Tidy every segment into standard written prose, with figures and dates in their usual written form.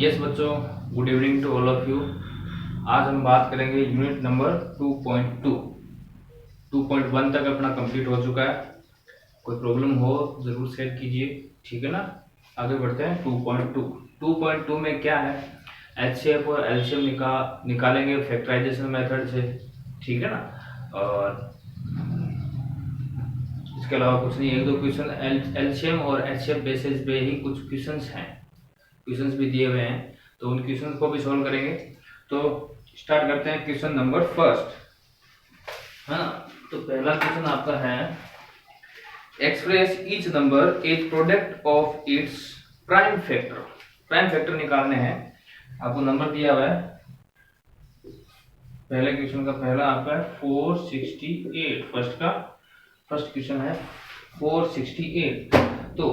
Yes बच्चों, good evening to all of you. आज हम बात करेंगे यूनिट नंबर 2.2। 2.1 तक अपना कंप्लीट हो चुका है। कोई प्रॉब्लम हो ज़रूर शेयर कीजिए, ठीक है ना। आगे बढ़ते हैं 2.2। 2.2 में क्या है, एचसीएफ और एलसीएम निकालेंगे फैक्टराइजेशन मेथड से, ठीक है ना। और इसके अलावा कुछ नहीं, एक दो क्वेश्चन एलसीएम और एचसीएफ बेसिस पे ही कुछ क्वेश्चंस भी दिए हुए हैं, तो उन क्वेश्चंस को भी सॉल्व करेंगे। तो स्टार्ट करते हैं क्वेश्चन नंबर फर्स्ट, है ना। तो पहला क्वेश्चन आपका है, express each number as product of its prime factor. Prime factor निकालने हैं, आपको नंबर दिया हुआ है। पहले क्वेश्चन का पहला आपका है 468। फर्स्ट क्वेश्चन है 468। तो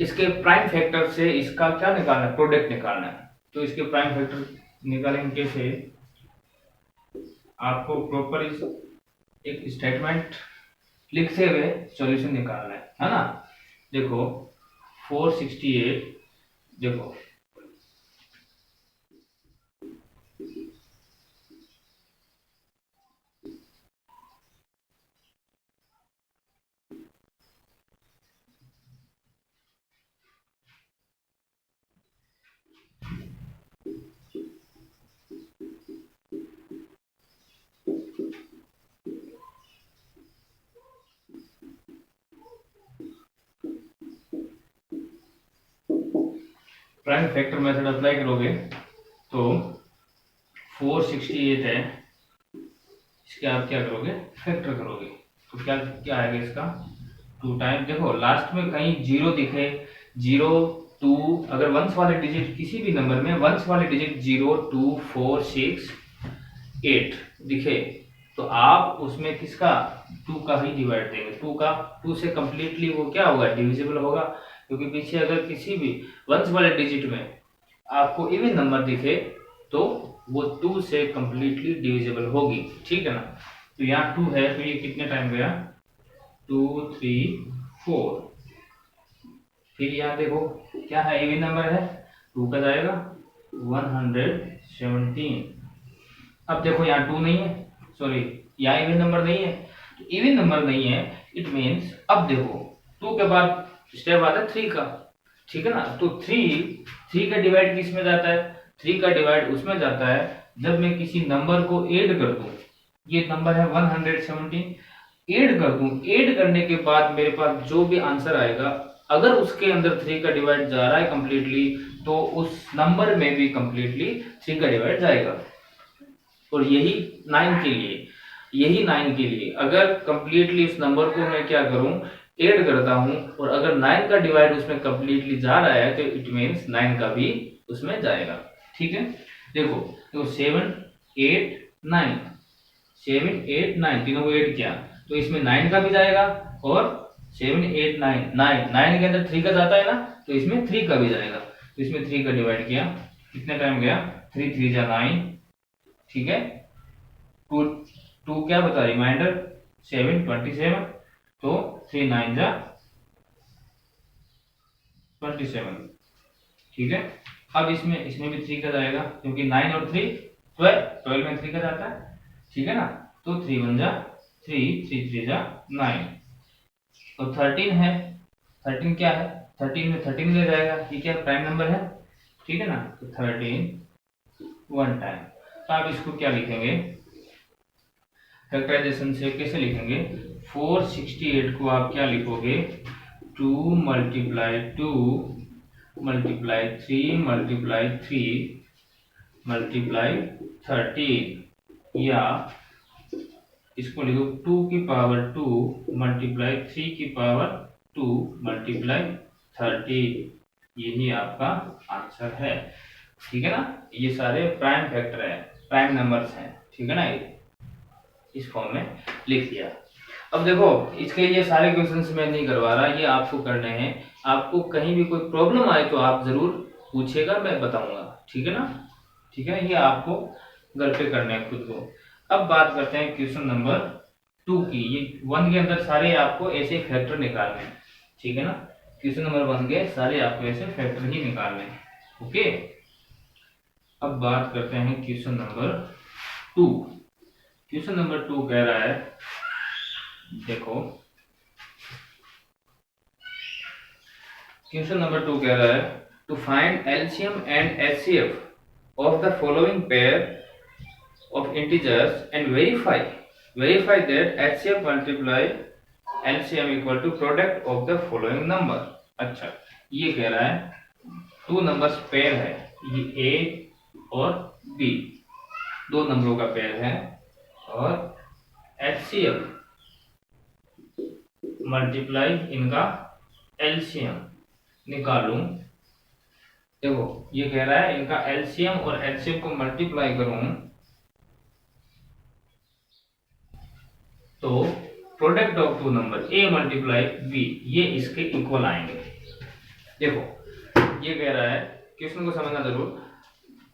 इसके प्राइम फैक्टर से इसका क्या निकालना है, प्रोडक्ट निकालना है। तो इसके प्राइम फैक्टर निकालेंगे कैसे, आपको प्रॉपर एक स्टेटमेंट लिखते हुए सॉल्यूशन निकालना है ना। देखो 468, देखो प्राइम फैक्टर मेथड अप्लाई करोगे तो 468 है, इसके आप क्या करोगे, फैक्टर करोगे। तो क्या क्या आएगा इसका 2 टाइम। देखो लास्ट में कहीं जीरो दिखे, 0 2, अगर वंस वाले डिजिट किसी भी नंबर में वंस वाले डिजिट 0 2 4 6 8 दिखे, तो आप उसमें किसका 2 का ही डिवाइड देंगे। 2 से कंप्लीटली वो क्या होगा, डिविजिबल होगा। क्योंकि पीछे अगर किसी भी वंस वाले डिजिट में आपको इवन नंबर दिखे तो वो 2 से कंप्लीटली डिविजिबल होगी, ठीक है ना। तो यहाँ 2 है, तो ये कितने टाइम गया, 2 3 4। फिर यहाँ देखो क्या है, इवन नंबर है, 2 का जाएगा 117। अब देखो यहाँ 2 नहीं है, सॉरी यहाँ इवन नंबर नहीं है। तो इवन नंबर नहीं है, इट मीन्स अब देखो 2 के बाद स्टेप आता है 3 का, ठीक है ना। तो 3 का डिवाइड किस में जाता है, 3 का डिवाइड उसमें जाता है जब मैं किसी नंबर को ऐड कर दूं। ये नंबर है 117, ऐड कर दूं। ऐड करने के बाद मेरे पास जो भी आंसर आएगा, अगर उसके अंदर 3 का डिवाइड जा रहा है कंप्लीटली, तो उस नंबर में भी कंप्लीटली 3 का डिवाइड जाएगा। और यही 9 के लिए अगर कंप्लीटली उस नंबर को मैं क्या करूं, ऐड करता हूं, और अगर 9 का डिवाइड उसमें कंप्लीटली जा रहा है तो इट मींस 9 का भी उसमें जाएगा, ठीक है। देखो 7 8 9, 7 8 9 तीनों को ऐड किया तो इसमें 9 का भी जाएगा, और 7 8 9 के अंदर 3 का जाता है ना, तो इसमें 3 का भी जाएगा। तो इसमें 3 का डिवाइड किया, कितने टाइम गया, 3 3 जा 9, ठीक है। 2 क्या बता, रिमाइंडर 7 27, तो 3 9 जा 27, ठीक है। अब इसमें भी 3 का जाएगा, क्योंकि 9 और 3 12 में 3 का जाता है, ठीक है ना। तो 3 1 जा 3 3 3 जा 9। तो 13 है, 13 क्या है, 13 में 13 ले जाएगा, ये क्या प्राइम नंबर है, ठीक है ना। तो 13 1 टाइम। तो आप इसको क्या लिखेंगे, फैक्टराइजेशन से कैसे लिखेंगे, 468 को आप क्या लिखोगे, 2 मल्टीप्लाई 2 मल्टीप्लाई 3 मल्टीप्लाई 3 मल्टीप्लाई 13, या इसको लिखो 2 की पावर 2 मल्टीप्लाई 3 की पावर 2 मल्टीप्लाई 30। यही आपका आंसर है, ठीक है ना। ये सारे प्राइम फैक्टर है, प्राइम नंबर्स हैं, ठीक है ना। इस फॉर्म में लिख दिया। अब देखो इसके लिए सारे क्वेश्चंस मैं नहीं करवा रहा, ये आपको करने हैं। आपको कहीं भी कोई प्रॉब्लम आए तो आप जरूर पूछिएगा, मैं बताऊंगा, ठीक है ना। ठीक है, ये आपको घर पे करना है खुद को। अब बात करते हैं क्वेश्चन नंबर 2 की। ये 1 के अंदर सारे आपको ऐसे फैक्टर निकालने हैं, ठीक है ना। क्वेश्चन नंबर 1 के सारे आपको ऐसे फैक्टर ही निकालने हैं, ओके। अब बात करते हैं क्वेश्चन नंबर 2। क्वेश्चन नंबर 2 कह रहा है, देखो क्वेश्चन नंबर 2 कह रहा है to find LCM and HCF of the following pair of integers and verify that HCF multiply LCM equal to product of the following number। अच्छा, ये कह रहा है 2 नंबर्स पेयर है, ये A और B, 2 नंबरों का पेयर है, और HCF मल्टीप्लाई इनका LCM निकालूं। देखो ये कह रहा है इनका LCM और HCF को मल्टीप्लाई करूं तो product of 2 number A multiply B ये इसके इक्वल आएंगे। देखो ये कह रहा है, क्वेश्चन को समझना जरूर।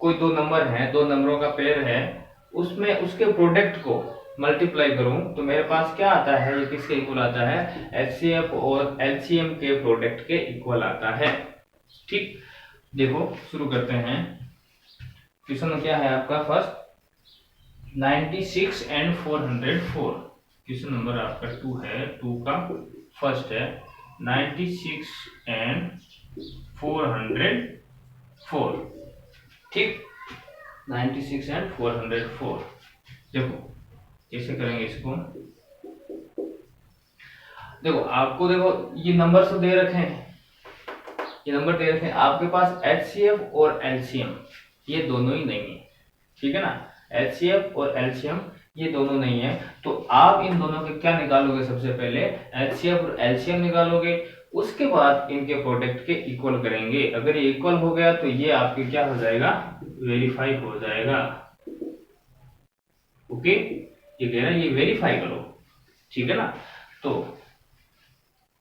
कोई 2 नंबर है, 2 नंबरों का पेयर है, उसमें उसके प्रोडक्ट को मल्टीप्लाई करूं तो मेरे पास क्या आता है, ये किसके इक्वल आता है, HCF और LCM के प्रोडक्ट के इक्वल आता है। ठीक, देखो शुरू करते हैं। क्वेश्चन क्या है आपका, फर्स्ट 96 एंड 404। क्वेश्चन नंबर आपका 2 है, 2 का फर्स्ट है 96 एंड 404। ठीक, 96 एंड 404। देखो कैसे करेंगे इसको। देखो आपको, देखो ये नंबर तो दे रखे हैं, ये नंबर दे रखे हैं, आपके पास HCF और LCM ये दोनों ही नहीं है, ठीक है ना। HCF और LCM ये दोनों नहीं है, तो आप इन दोनों के क्या निकालोगे, सबसे पहले HCF और LCM निकालोगे, उसके बाद इनके प्रोडक्ट के इक्वल करेंगे। अगर ये इक्वल हो गया तो ये आपके क्या हो जाएगा, वेरीफाई हो जाएगा। ओके, ये कह रहा है ये वेरीफाई करो, ठीक है ना। तो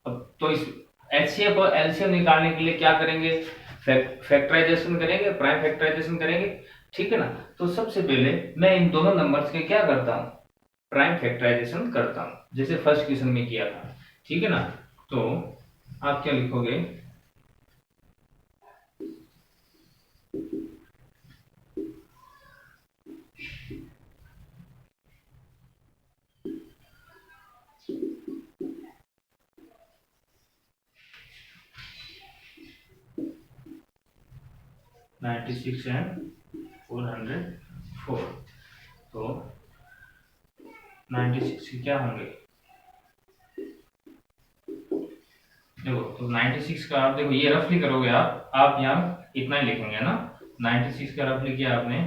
अब तो इस HCF और LCM निकालने के लिए क्या करेंगे, फैक्टराइजेशन करेंगे, प्राइम फैक्टराइजेशन करेंगे, ठीक है ना। तो सबसे पहले मैं इन दोनों नंबर्स के क्या करता हूँ, प्राइम फैक्टराइजेशन करता हूँ, जैसे फर्स्ट क्वेश्चन में किया था, ठीक है ना। तो आप क्या लिखोगे, नाइन्टी सिक्स एंड 404। तो 96 के क्या होंगे, देखो तो 96 का आप देखो ये रफली करोगे, आप यहाँ इतना ही लिखेंगे ना। 96 का रफली किया आपने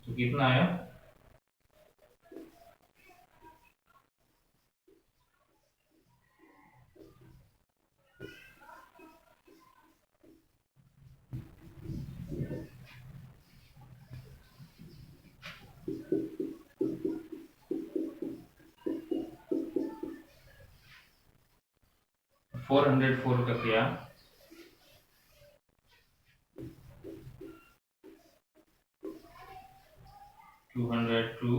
तो कितना आया, फोर 404 का किया, टू 102,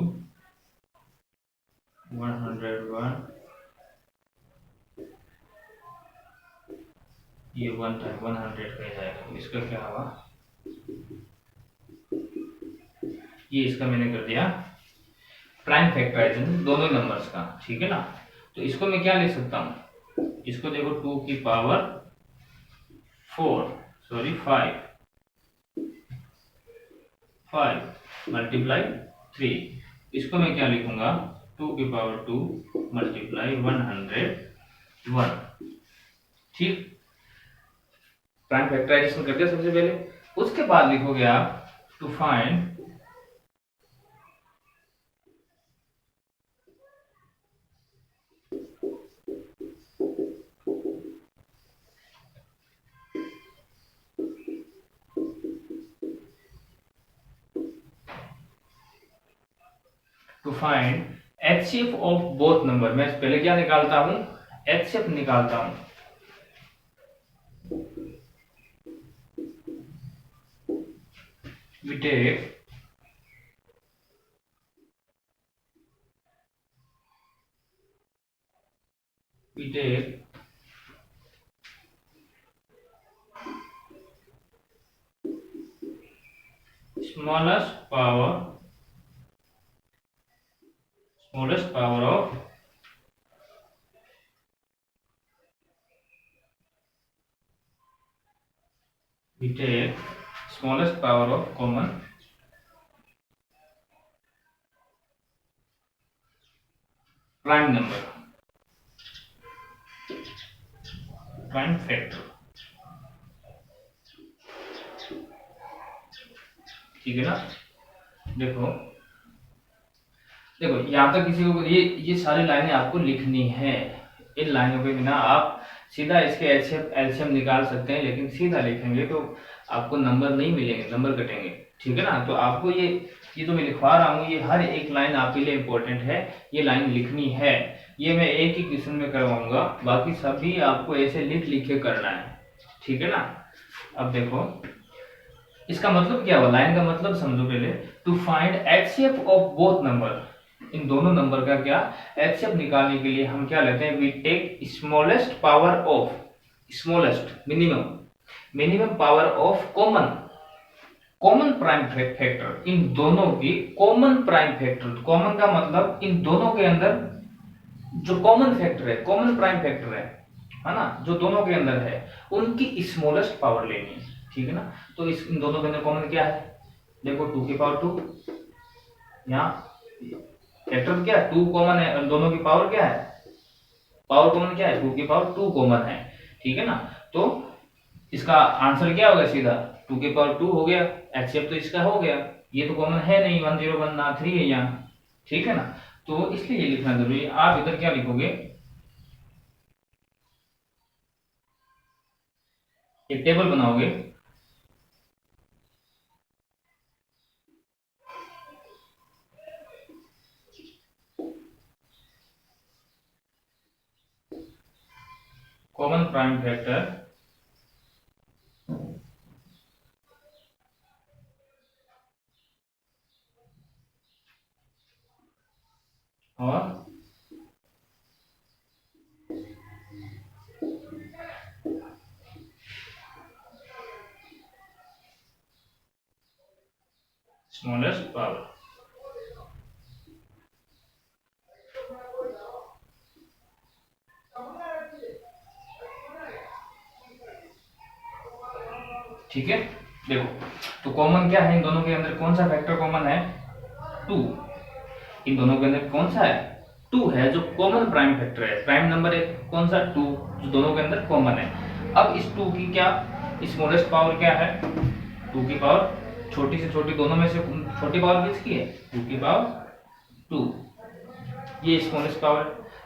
101, ये 1 टाइम 100 का जाएगा। इसका क्या हुआ, ये इसका मैंने कर दिया प्राइम फैक्टराइजेशन दोनों नंबर्स का, ठीक है ना। तो इसको मैं क्या लिख सकता हूँ, इसको देखो 2 की पावर 5 मल्टीप्लाई 3, इसको मैं क्या लिखूंगा, 2 की पावर 2 मल्टीप्लाई 101। ठीक, प्राइम फैक्टराइजेशन करते हैं सबसे पहले, उसके बाद लिखोगे आप to find HCF of both number. मैं पहले क्या निकालता हूं, HCF निकालता हूं। we take smallest power of we take smallest power of common prime number, prime factor। ठीक है ना। देखो देखो यहाँ तक किसी को ये सारी लाइनें आपको लिखनी है। इन लाइनों के बिना आप सीधा इसके एलसीएम निकाल सकते हैं, लेकिन सीधा लिखेंगे तो आपको नंबर नहीं मिलेंगे, नंबर कटेंगे। ठीक है ना। तो आपको ये जो मैं लिखवा रहा हूँ, ये हर एक लाइन आपके लिए इंपॉर्टेंट है, ये लाइन लिखनी है। ये मैं एक ही क्वेश्चन में करवाऊंगा, बाकी सभी आपको ऐसे लिख के करना है। ठीक है ना। अब देखो इसका मतलब क्या हुआ, लाइन का मतलब समझो पहले। To find HCF of both number, इन दोनों नंबर का क्या एचसीएफ निकालने के लिए हम क्या लेते हैं, we take smallest power of, smallest minimum power of common prime factor, इन दोनों की कॉमन प्राइम फैक्टर। कॉमन का मतलब इन दोनों के अंदर जो कॉमन फैक्टर है, कॉमन प्राइम फैक्टर है ना, जो दोनों के अंदर है, उनकी स्मॉलेस्ट पावर लेनी है। ठीक है ना। तो इन दोनों के अंदर कॉमन क्या है, देखो 2 की पावर 2, यहाँ फैक्टर क्या है 2 कॉमन है, दोनों की पावर क्या है, पावर कॉमन क्या है 2 की पावर 2 कॉमन है। ठीक है ना। तो इसका आंसर क्या होगा, सीधा 2 की पावर 2 हो गया, एचसीएफ तो इसका हो गया। ये तो कॉमन है नहीं, 101 है यहाँ। ठीक है ना। तो इसलिए ये लिखना जरूरी है। आप इधर क्या लिखोगे, एक टेबल बनाओगे, कॉमन प्राइम फैक्टर और स्मॉलेस्ट पावर। ठीक है। देखो तो कॉमन क्या है, इन दोनों के अंदर कौन सा फैक्टर कॉमन है, 2। इन दोनों के अंदर कौन सा है, 2 है, जो कॉमन प्राइम फैक्टर है। प्राइम नंबर है कौन सा, 2, जो दोनों के अंदर कॉमन है। अब इस 2 की क्या स्मॉलेस्ट पावर क्या है, 2 की पावर छोटी से छोटी, दोनों में से छोटी पावर किसकी है, 2 की पावर 2, ये स्मॉलेस्ट पावर।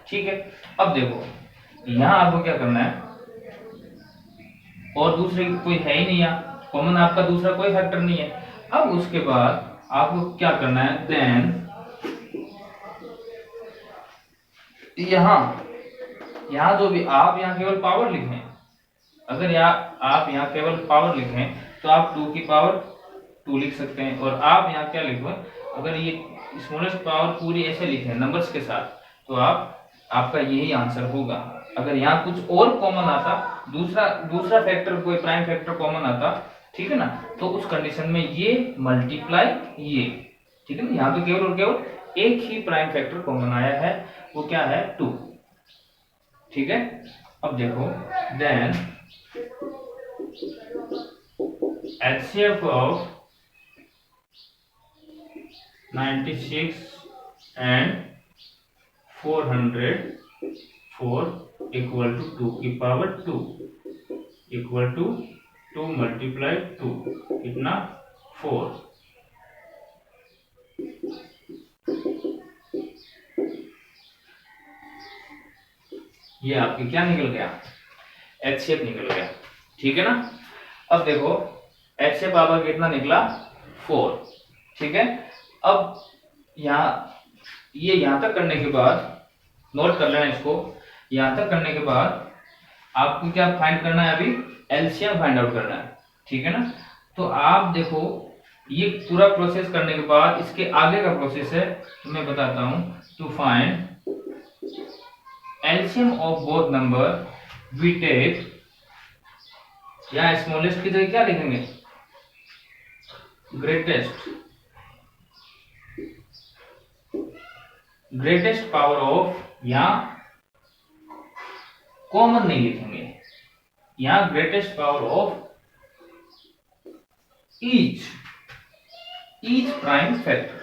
ठीक है। अब देखो यहाँ आपको क्या करना है, और दूसरे कोई है ही नहीं, यहाँ कॉमन आपका दूसरा कोई फैक्टर नहीं है। अब उसके बाद आपको क्या करना है, देन यहाँ जो भी आप यहाँ केवल पावर लिखें, अगर आप यहाँ केवल पावर लिखें तो आप 2 की पावर 2 लिख सकते हैं। और आप यहाँ क्या लिखो, अगर ये स्मॉलेस्ट पावर पूरी ऐसे लिखें नंबर्स के साथ, तो आपका यही आंसर होगा। अगर यहाँ कुछ और कॉमन आता, दूसरा फैक्टर, कोई प्राइम फैक्टर कॉमन आता, ठीक है ना, तो उस कंडीशन में ये मल्टीप्लाई ये। ठीक है ना। यहाँ तो केवल और केवल एक ही प्राइम फैक्टर कॉमन आया है, वो क्या है, 2। ठीक है। अब देखो then HCF of 96 and 404 equal to 2 की पावर 2 इक्वल टू 2 मल्टीप्लाई 2 कितना 4। ये आपके क्या निकल गया, HCF निकल गया। ठीक है ना। अब देखो HCF आपका कितना निकला 4। ठीक है। अब यहाँ तक करने के बाद नोट कर लेना इसको, यहाँ तक करने के बाद आपको क्या फाइंड करना है, अभी एलसीएम फाइंड आउट करना है। ठीक है ना। तो आप देखो ये पूरा प्रोसेस करने के बाद इसके आगे का प्रोसेस है, तो मैं बताता हूं। To find LCM of both number we take, या स्मॉलेस्ट की जगह क्या लिखेंगे ग्रेटेस्ट पावर ऑफ, यहाँ कॉमन नहीं लिखेंगे, यहाँ greatest power of each prime factor,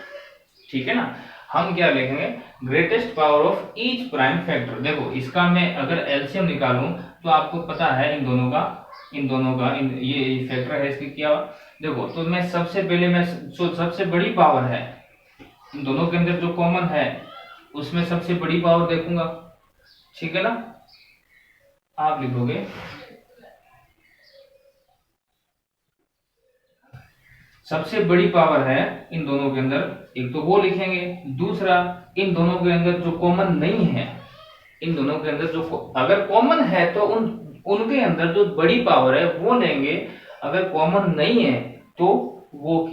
ठीक है ना। हम क्या लिखेंगे, greatest power of each prime factor. देखो इसका मैं अगर एलसीएम निकालूं तो आपको पता है इन दोनों का ये फैक्टर है इसकी क्या। देखो तो मैं सबसे पहले मैं सबसे बड़ी पावर है इन दोनों के अंदर जो कॉमन है उसमें सबसे बड़ी पावर देखूंगा, ठीक है ना। आप लिखोगे सबसे बड़ी पावर है इन दोनों के अंदर, एक तो वो लिखेंगे, दूसरा इन दोनों के अंदर जो कॉमन नहीं है, इन दोनों के अंदर जो अगर कॉमन है तो उनके अंदर जो बड़ी पावर है वो लेंगे, अगर कॉमन नहीं है तो वो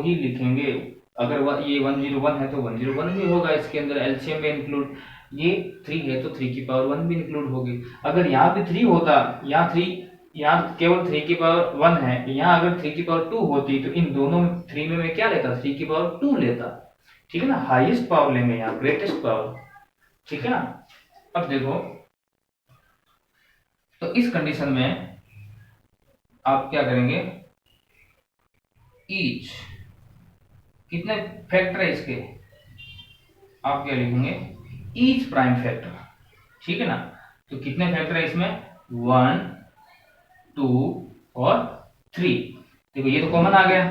ही लिखेंगे। अगर ये 101 है तो 101 भी होगा इसके अंदर एलसीएम में इंक्लूड, ये 3 है तो 3 की पावर 1 भी इंक्लूड होगी। अगर यहाँ पे 3 होता, यहाँ केवल 3 की पावर 1 है, यहाँ अगर 3 की पावर 2 होती तो इन दोनों 3 में मैं क्या लेता, 3 की पावर 2 लेता, ठीक है ना। हाईएस्ट पावर लेंगे यहाँ, ग्रेटेस्ट पावर, ठीक है ना। अब देखो तो इस कंडीशन में आप क्या करेंगे, ईच कितने फैक्टर है इसके, आप क्या लिखेंगे, ईच प्राइम फैक्टर, ठीक है ना। तो कितने फैक्टर है इसमें, 1 2 और 3। देखो ये तो कॉमन आ गया,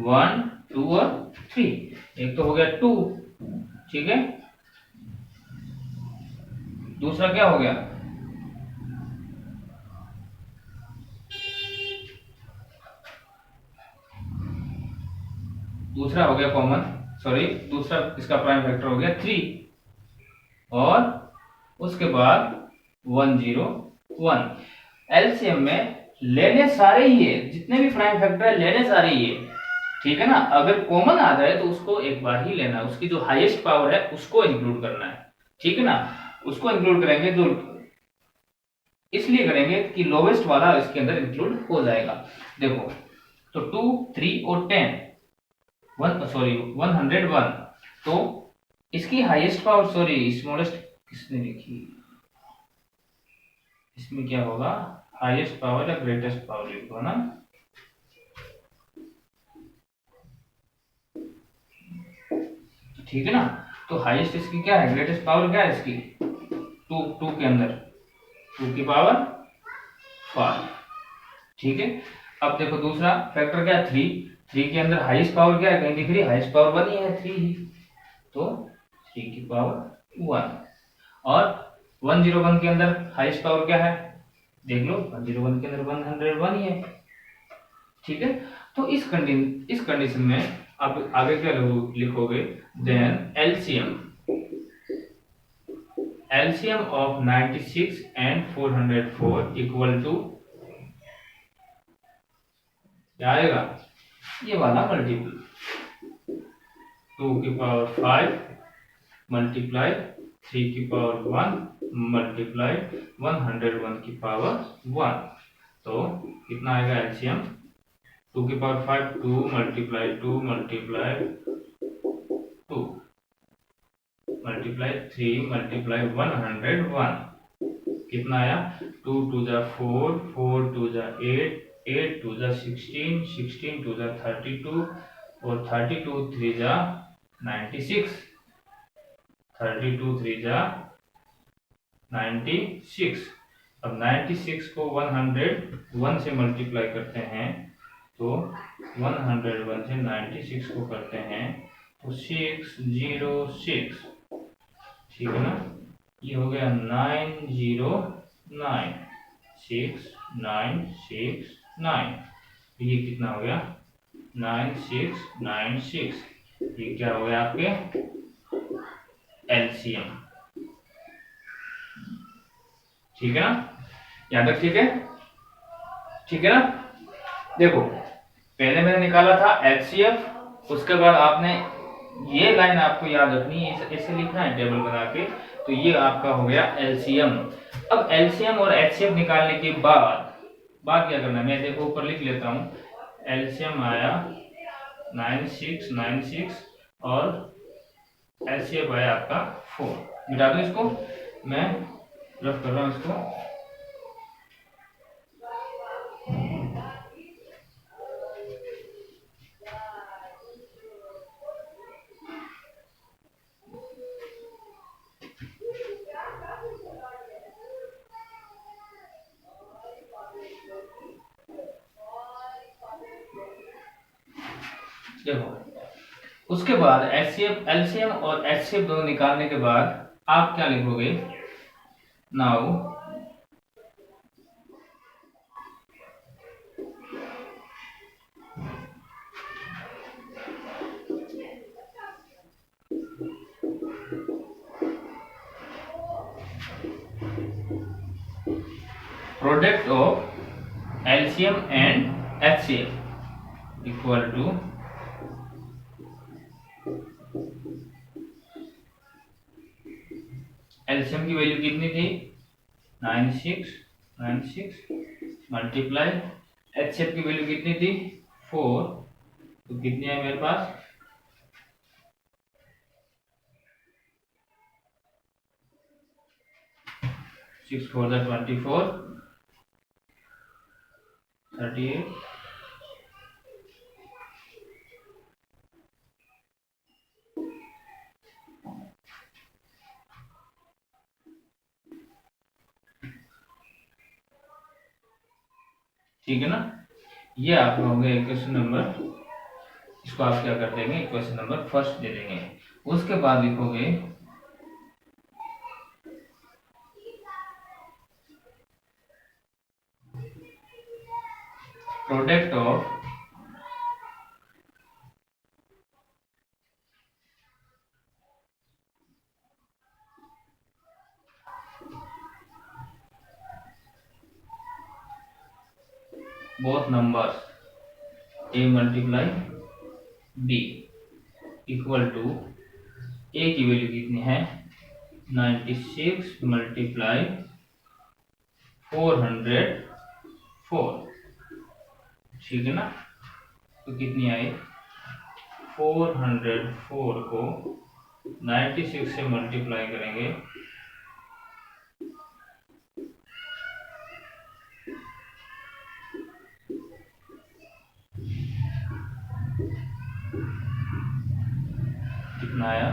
1 2 और 3, एक तो हो गया 2, ठीक है। दूसरा क्या हो गया, दूसरा हो गया कॉमन, सॉरी दूसरा इसका प्राइम फैक्टर हो गया 3, और उसके बाद 101। एलसीएम में लेने सारे ही है, जितने भी प्राइम फैक्टर है लेने सारे ही है, ठीक है ना। अगर कॉमन आ जाए तो उसको एक बार ही लेना है, उसकी जो हाईएस्ट पावर है उसको इंक्लूड करना है, ठीक है ना। उसको इंक्लूड करेंगे तो इसलिए करेंगे कि लोवेस्ट वाला इसके अंदर इंक्लूड हो जाएगा। देखो तो 2 3 और 10 101, तो इसकी हाईएस्ट पावर, सॉरी स्मॉलेस्ट किसने लिखी, इसमें क्या होगा, हाईएस्ट पावर या ग्रेटेस्ट पावर लिखो ना, ठीक है ना। तो हाईएस्ट इसकी क्या है, ग्रेटेस्ट पावर क्या है इसकी, 2 के अंदर 2 की पावर 5, ठीक है। अब देखो दूसरा फैक्टर क्या है, 3 के अंदर हाईएस्ट पावर क्या है, कहीं दिख रही है, हाईएस्ट पावर 1 ही है, 3 ही, तो 3 की पावर 1। और 101 के अंदर हाईएस्ट पावर क्या है, देख लो 101 के अंदर 101 ही है, ठीक है। तो इस कंडीशन में आप आगे क्या लिखोगे, then LCM of 96 and 404 equal to क्या आएगा, ये वाला मल्टीपल 2 की पावर 5 मल्टीप्लाई 3 की पावर 1 मल्टीप्लाई 101 की पावर 1, तो कितना आएगा एलसीएम, 2 की power 5 2 multiply 2 multiply 2 multiply 3 multiply 101, कितना आया, 2 2 जा 4 4 2 जा 8 8 2 जा 16 16 2 जा 32 और 32 3 जा 96, 32 3 जा 96। अब 96 को 101 से मल्टीप्लाई करते हैं तो 101 से 96 को करते हैं तो 606, ठीक है ना। ये हो गया 909 6969, ये कितना हो गया 9696, ये क्या हो गया आपके एलसीएम, ठीक है ना। यहां तक ठीक है, ठीक है ना। देखो पहले मैंने निकाला था एचसीएफ, उसके बाद आपने ये लाइन आपको याद रखनी है, ऐसे लिखना है टेबल बना के, तो ये आपका हो गया एलसीएम। अब एलसीएम और एचसीएफ निकालने के बाद क्या करना है, मैं देखो ऊपर लिख लेता हूं, एलसीएम आया 9696 और एलसीएफ आया आपका 4। मिटा दो इसको, मैं रफ कर रहा हूँ इसको। देखो उसके बाद एचसीएफ एलसीएम और एचसीएफ दोनों निकालने के बाद आप क्या लिखोगे? Now product of LCM and HCF equal to LCM की वैल्यू कितनी थी? 9696 मल्टीप्लाई एचसीएफ की वैल्यू कितनी थी? 4। तो कितनी है मेरे पास? 6 4 24 38। ठीक है ना? ये आप हो गए इक्वेशन नंबर, इसको आप क्या कर देंगे? इक्वेशन नंबर फर्स्ट दे देंगे। उसके बाद लिखोगे product of both numbers a multiply b equal to a की वैल्यू कितनी है? 96 मल्टीप्लाई 404। ठीक है ना? तो कितनी आई? 404 को 96 से मल्टीप्लाई करेंगे कितना आया?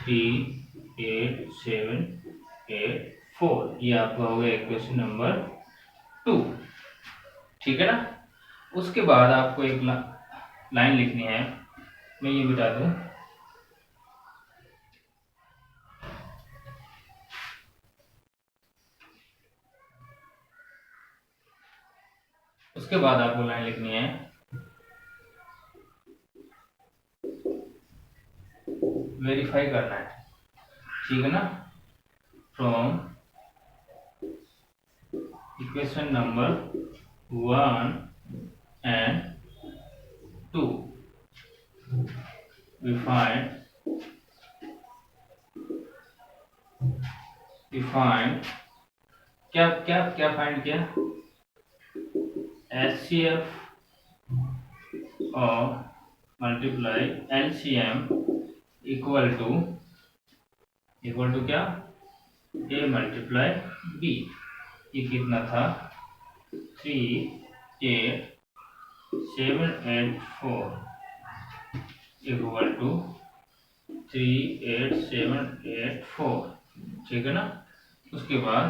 38784। ये आपका हो गया इक्वेशन नंबर 2। ठीक है ना? उसके बाद आपको एक लाइन लिखनी है, मैं ये बता दूं। उसके बाद आपको लाइन लिखनी है वेरीफाई करना है। ठीक है ना? From equation number 1 and 2 we find क्या क्या क्या फाइंड किया? HCF और मल्टीप्लाई LCM इक्वल टू क्या? A multiply B। ये कितना था? 38784 इक्वल टू 38784। ठीक है ना? उसके बाद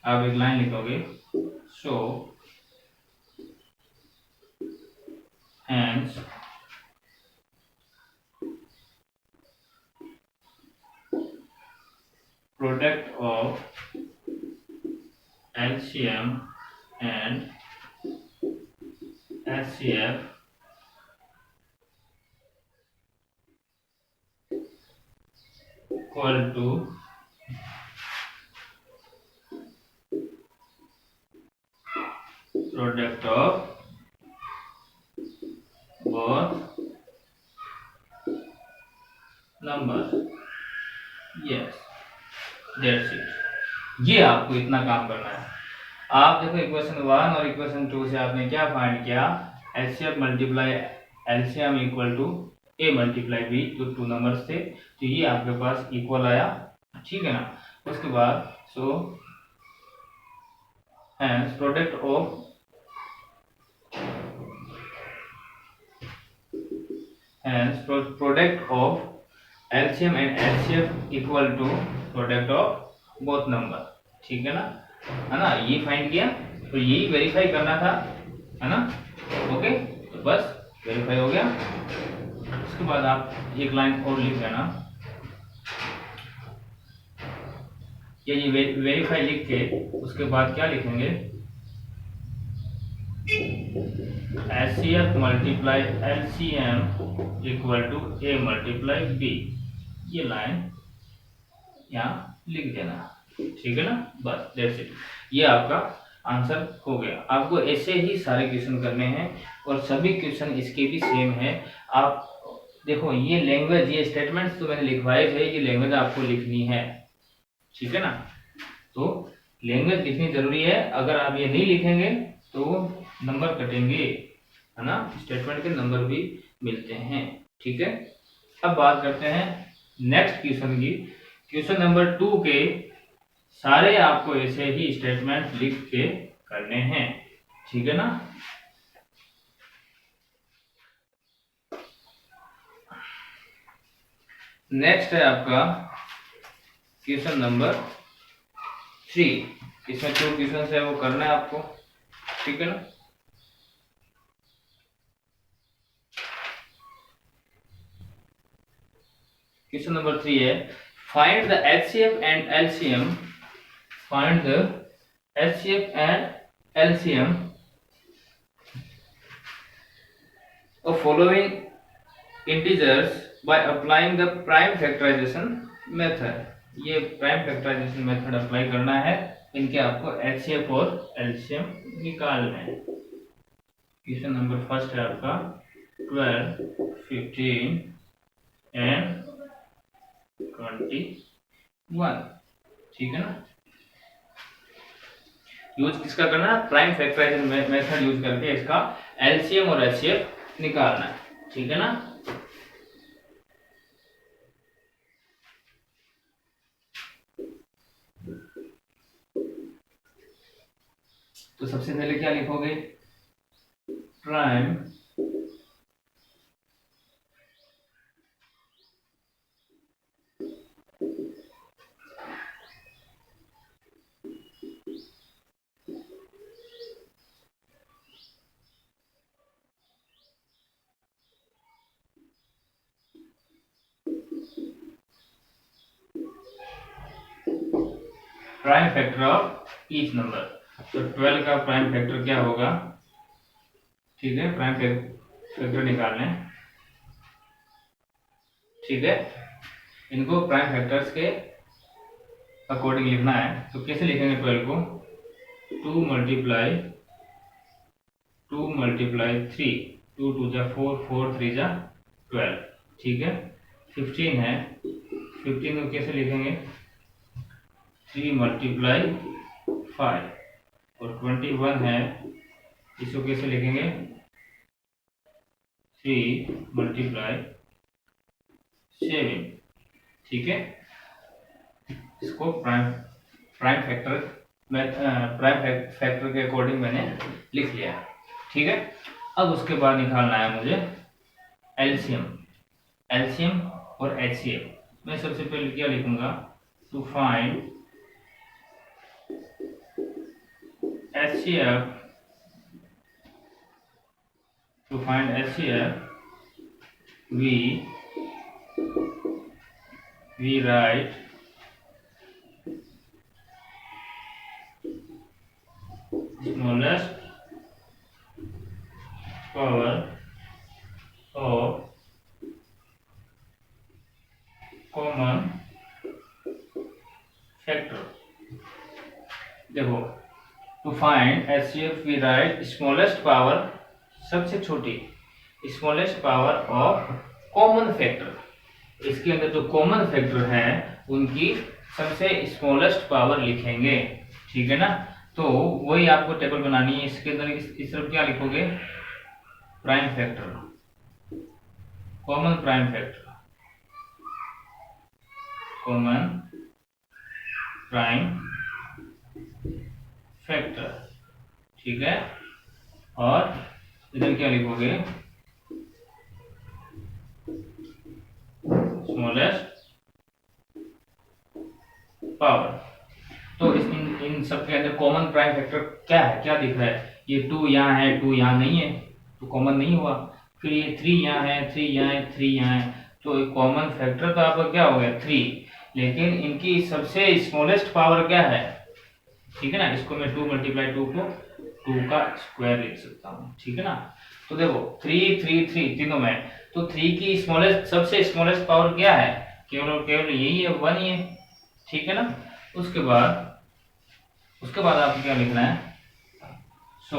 आप एक लाइन लिखोगे, सो hence product of LCM and HCF equal to product of both numbers। yes that's it। ये आपको इतना काम करना है। आप देखो इक्वेशन 1 और इक्वेशन 2 से आपने क्या फाइंड किया? HCF multiply LCM equal to A multiply B, तो 2 नंबर्स थे, तो ये आपके पास इक्वल आया, ठीक है ना। उसके बाद so hence product of LCM and HCF equal to product of both number, ठीक है ना, ये फाइंड किया, तो यही वेरीफाई करना था, है ना। ओके, तो बस वेरीफाई हो गया। उसके बाद आप एक लाइन और लिख लेना, ये वेरीफाई लिख के उसके बाद क्या लिखेंगे, HCF multiply LCM equal to A multiply B, ये लाइन यहाँ लिख देना, ठीक है ना। बस दैट्स इट, ये आपका आंसर हो गया। आपको ऐसे ही सारे क्वेश्चन करने हैं और सभी क्वेश्चन इसके भी सेम है। आप देखो, ये लैंग्वेज, ये स्टेटमेंट्स तो मैंने लिखवाए थे, ये लैंग्वेज आपको लिखनी है, ठीक है ना। तो लैंग्वेज लिखनी जरूरी है, अगर आप ये नहीं लिखेंगे तो नंबर कटेंगे, है ना, स्टेटमेंट के नंबर भी मिलते हैं, ठीक है। अब बात करते हैं नेक्स्ट क्वेश्चन की। क्वेश्चन नंबर 2 के सारे आपको ऐसे ही स्टेटमेंट लिख के करने हैं, ठीक है ना। नेक्स्ट है आपका क्वेश्चन नंबर 3, इसमें 2 क्वेश्चन है वो करना है आपको, ठीक है ना। क्वेश्चन नंबर 3 है, find the HCF and LCM, find the HCF and LCM of following integers by applying the prime factorization method। ये प्राइम फैक्टराइजेशन मेथड अप्लाई करना है, इनके आपको HCF और LCM निकालना है। क्वेश्चन नंबर फर्स्ट है आपका 12, 15 एंड 21, ठीक है ना। यूज किसका करना है, प्राइम फैक्टराइजेशन मेथड यूज करके इसका LCM और HCF निकालना है, ठीक है ना। तो सबसे पहले क्या लिखोगे, prime factor of each number. तो 12 का प्राइम फैक्टर क्या होगा, ठीक है, प्राइम फैक्टर निकालने, ठीक है। इनको प्राइम फैक्टर्स के अकॉर्डिंग लिखना है, तो कैसे लिखेंगे 12 को, 2 मल्टीप्लाई 3, 2 2 जा 4, 4 3 जा 12, ठीक है। 15 है, 15 को कैसे लिखेंगे, 3 मल्टीप्लाई 5, और 21 है, इसको कैसे लिखेंगे, 3 मल्टीप्लाई 7, ठीक है। इसको प्राइम फैक्टर के अकॉर्डिंग मैंने लिख लिया, ठीक है। अब उसके बाद निकालना है मुझे LCM और HCF। मैं सबसे पहले क्या लिखूंगा, to find HCF, we write smallest power of common factor। देखो, to find HCF we write smallest power, सबसे छोटी smallest power of common factor. इसके अंदर जो कॉमन फैक्टर है उनकी सबसे स्मॉलेस्ट पावर लिखेंगे, ठीक है ना। तो वही आपको टेबल बनानी है। इसके अंदर इस तरफ क्या लिखोगे, prime factor, common prime factor, common prime factor, ठीक है। और इधर क्या लिखोगे, स्मॉलेस्ट पावर। तो इन सब के अंदर कॉमन प्राइम फैक्टर क्या है, क्या दिख रहा है, ये 2 यहाँ है, 2 यहाँ नहीं है तो कॉमन नहीं हुआ। फिर ये 3 यहाँ है, 3 यहाँ है, 3 यहाँ है, तो कॉमन फैक्टर तो आपका क्या हो गया 3, लेकिन इनकी सबसे स्मॉलेस्ट पावर क्या है, ठीक है ना। इसको मैं 2 मल्टीप्लाई 2 को 2 का स्क्वायर लिख सकता हूँ, ठीक है ना। तो देखो 3 3 3 तीनों में, तो 3 की स्मॉलेस्ट, सबसे स्मॉलेस्ट पावर क्या है, केवल और केवल यही है, 1 ही है, ठीक है ना। उसके बाद आपको क्या लिखना है, so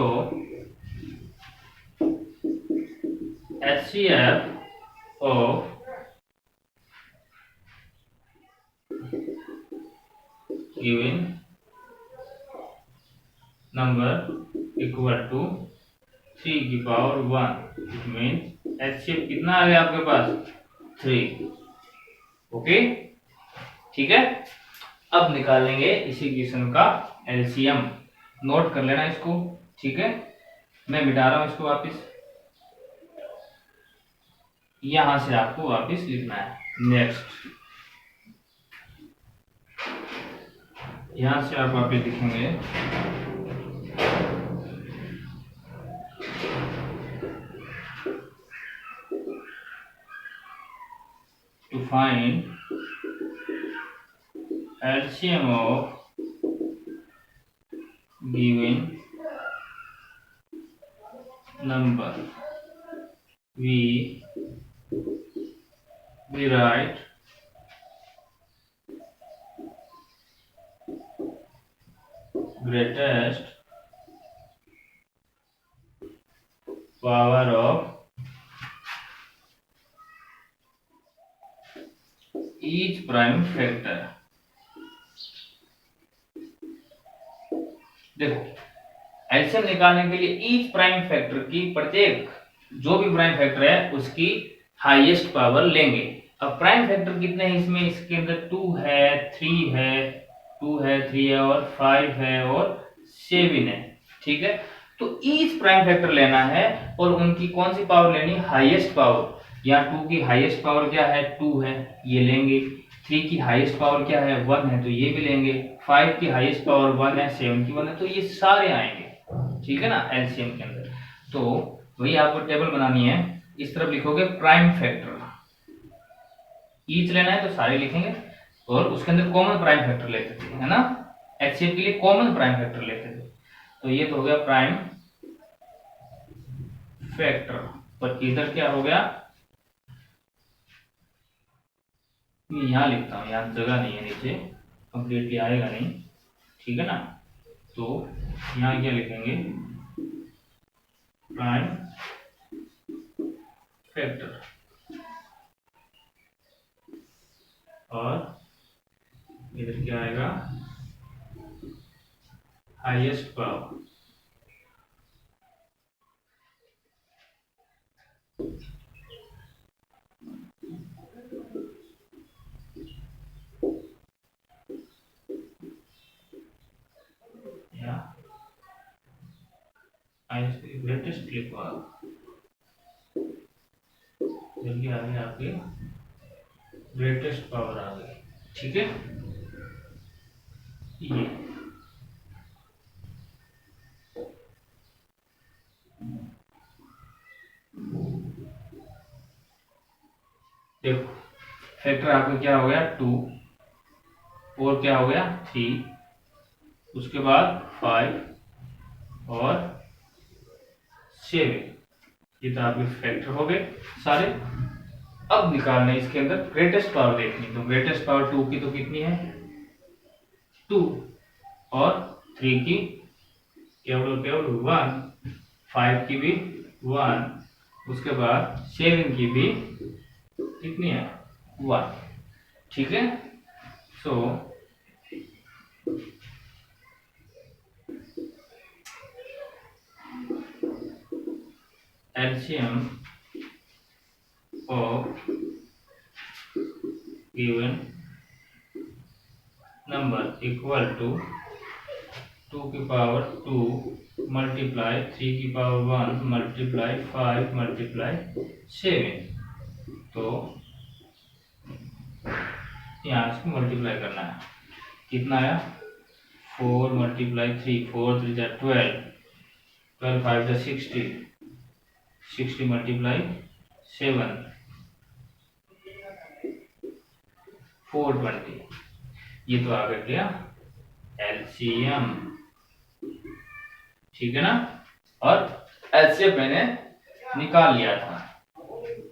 HCF of given number equal to 3 की पावर 1। इट मीन HCF कितना आ गया आपके पास, 3। ओके, ठीक है। अब निकालेंगे इसी इक्वेशन का एलसीएम, नोट कर लेना इसको, ठीक है। मैं मिटा रहा हूं इसको वापस, यहां से आपको वापस लिखना है। नेक्स्ट, यहां से आप वापस लिखेंगे to find LCM of given number, we write greatest power of each prime factor। देखो एलसीएम निकालने के लिए ईच प्राइम फैक्टर की, प्रत्येक जो भी प्राइम फैक्टर है उसकी हाईएस्ट पावर लेंगे। अब प्राइम फैक्टर कितने हैं इसमें, इसके अंदर 2 है, 3 है, 2 है, 3 है और 5 है और 7 है, ठीक है। तो ईच प्राइम फैक्टर लेना है और उनकी कौन सी पावर लेनी, हाईएस्ट पावर। यहाँ 2 की हाईएस्ट पावर क्या है, 2 है, ये लेंगे। 3 की हाईएस्ट पावर क्या है, 1 है, तो ये भी लेंगे। 5 की हाईएस्ट पावर 1 है, 7 की 1 है, तो ये सारे आएंगे, ठीक है ना, एलसीएम के अंदर। तो वही आपको टेबल बनानी है, इस तरफ लिखोगे प्राइम फैक्टर, ईच लेना है तो सारे लिखेंगे और उसके अंदर कॉमन प्राइम फैक्टर लेते थे, है ना। एचसीएफ के लिए कॉमन प्राइम फैक्टर लेते थे, तो ये तो हो गया प्राइम फैक्टर। पर इधर क्या हो गया, यहां लिखता हूं, यहां जगह नहीं है, नीचे कंप्लीटली आएगा नहीं, ठीक है ना। तो यहां क्या लिखेंगे, प्राइम फैक्टर, और इधर क्या आएगा, हाईएस्ट पावर। या ग्रेटेस्ट लिखो आप, जल्दी आ गए आपके ग्रेटेस्ट पावर आ गई, ठीक है। ये देखो फैक्टर आपका क्या हो गया, 2 और क्या हो गया 3, उसके बाद 5 और 7, ये तो आपके फैक्टर हो गए सारे। अब निकालने इसके अंदर ग्रेटेस्ट पावर देखनी, तो ग्रेटेस्ट पावर 2 की तो कितनी है, 2, और 3 की केवल केवल 1, 5 की भी 1, उसके बाद 7 की भी कितनी है, 1, ठीक है। सो LCM of given number equal to 2 की पावर 2 मल्टीप्लाई 3 की पावर 1 मल्टीप्लाई 5 मल्टीप्लाई 7। तो यहाँ से मल्टीप्लाई करना है, कितना आया 4 मल्टीप्लाई 3 4 3 जा 12 12 5 जा 60 60 मल्टीप्लाई 7 420। ये तो आ गया LCM, ठीक है ना। और LCM मैंने निकाल लिया था,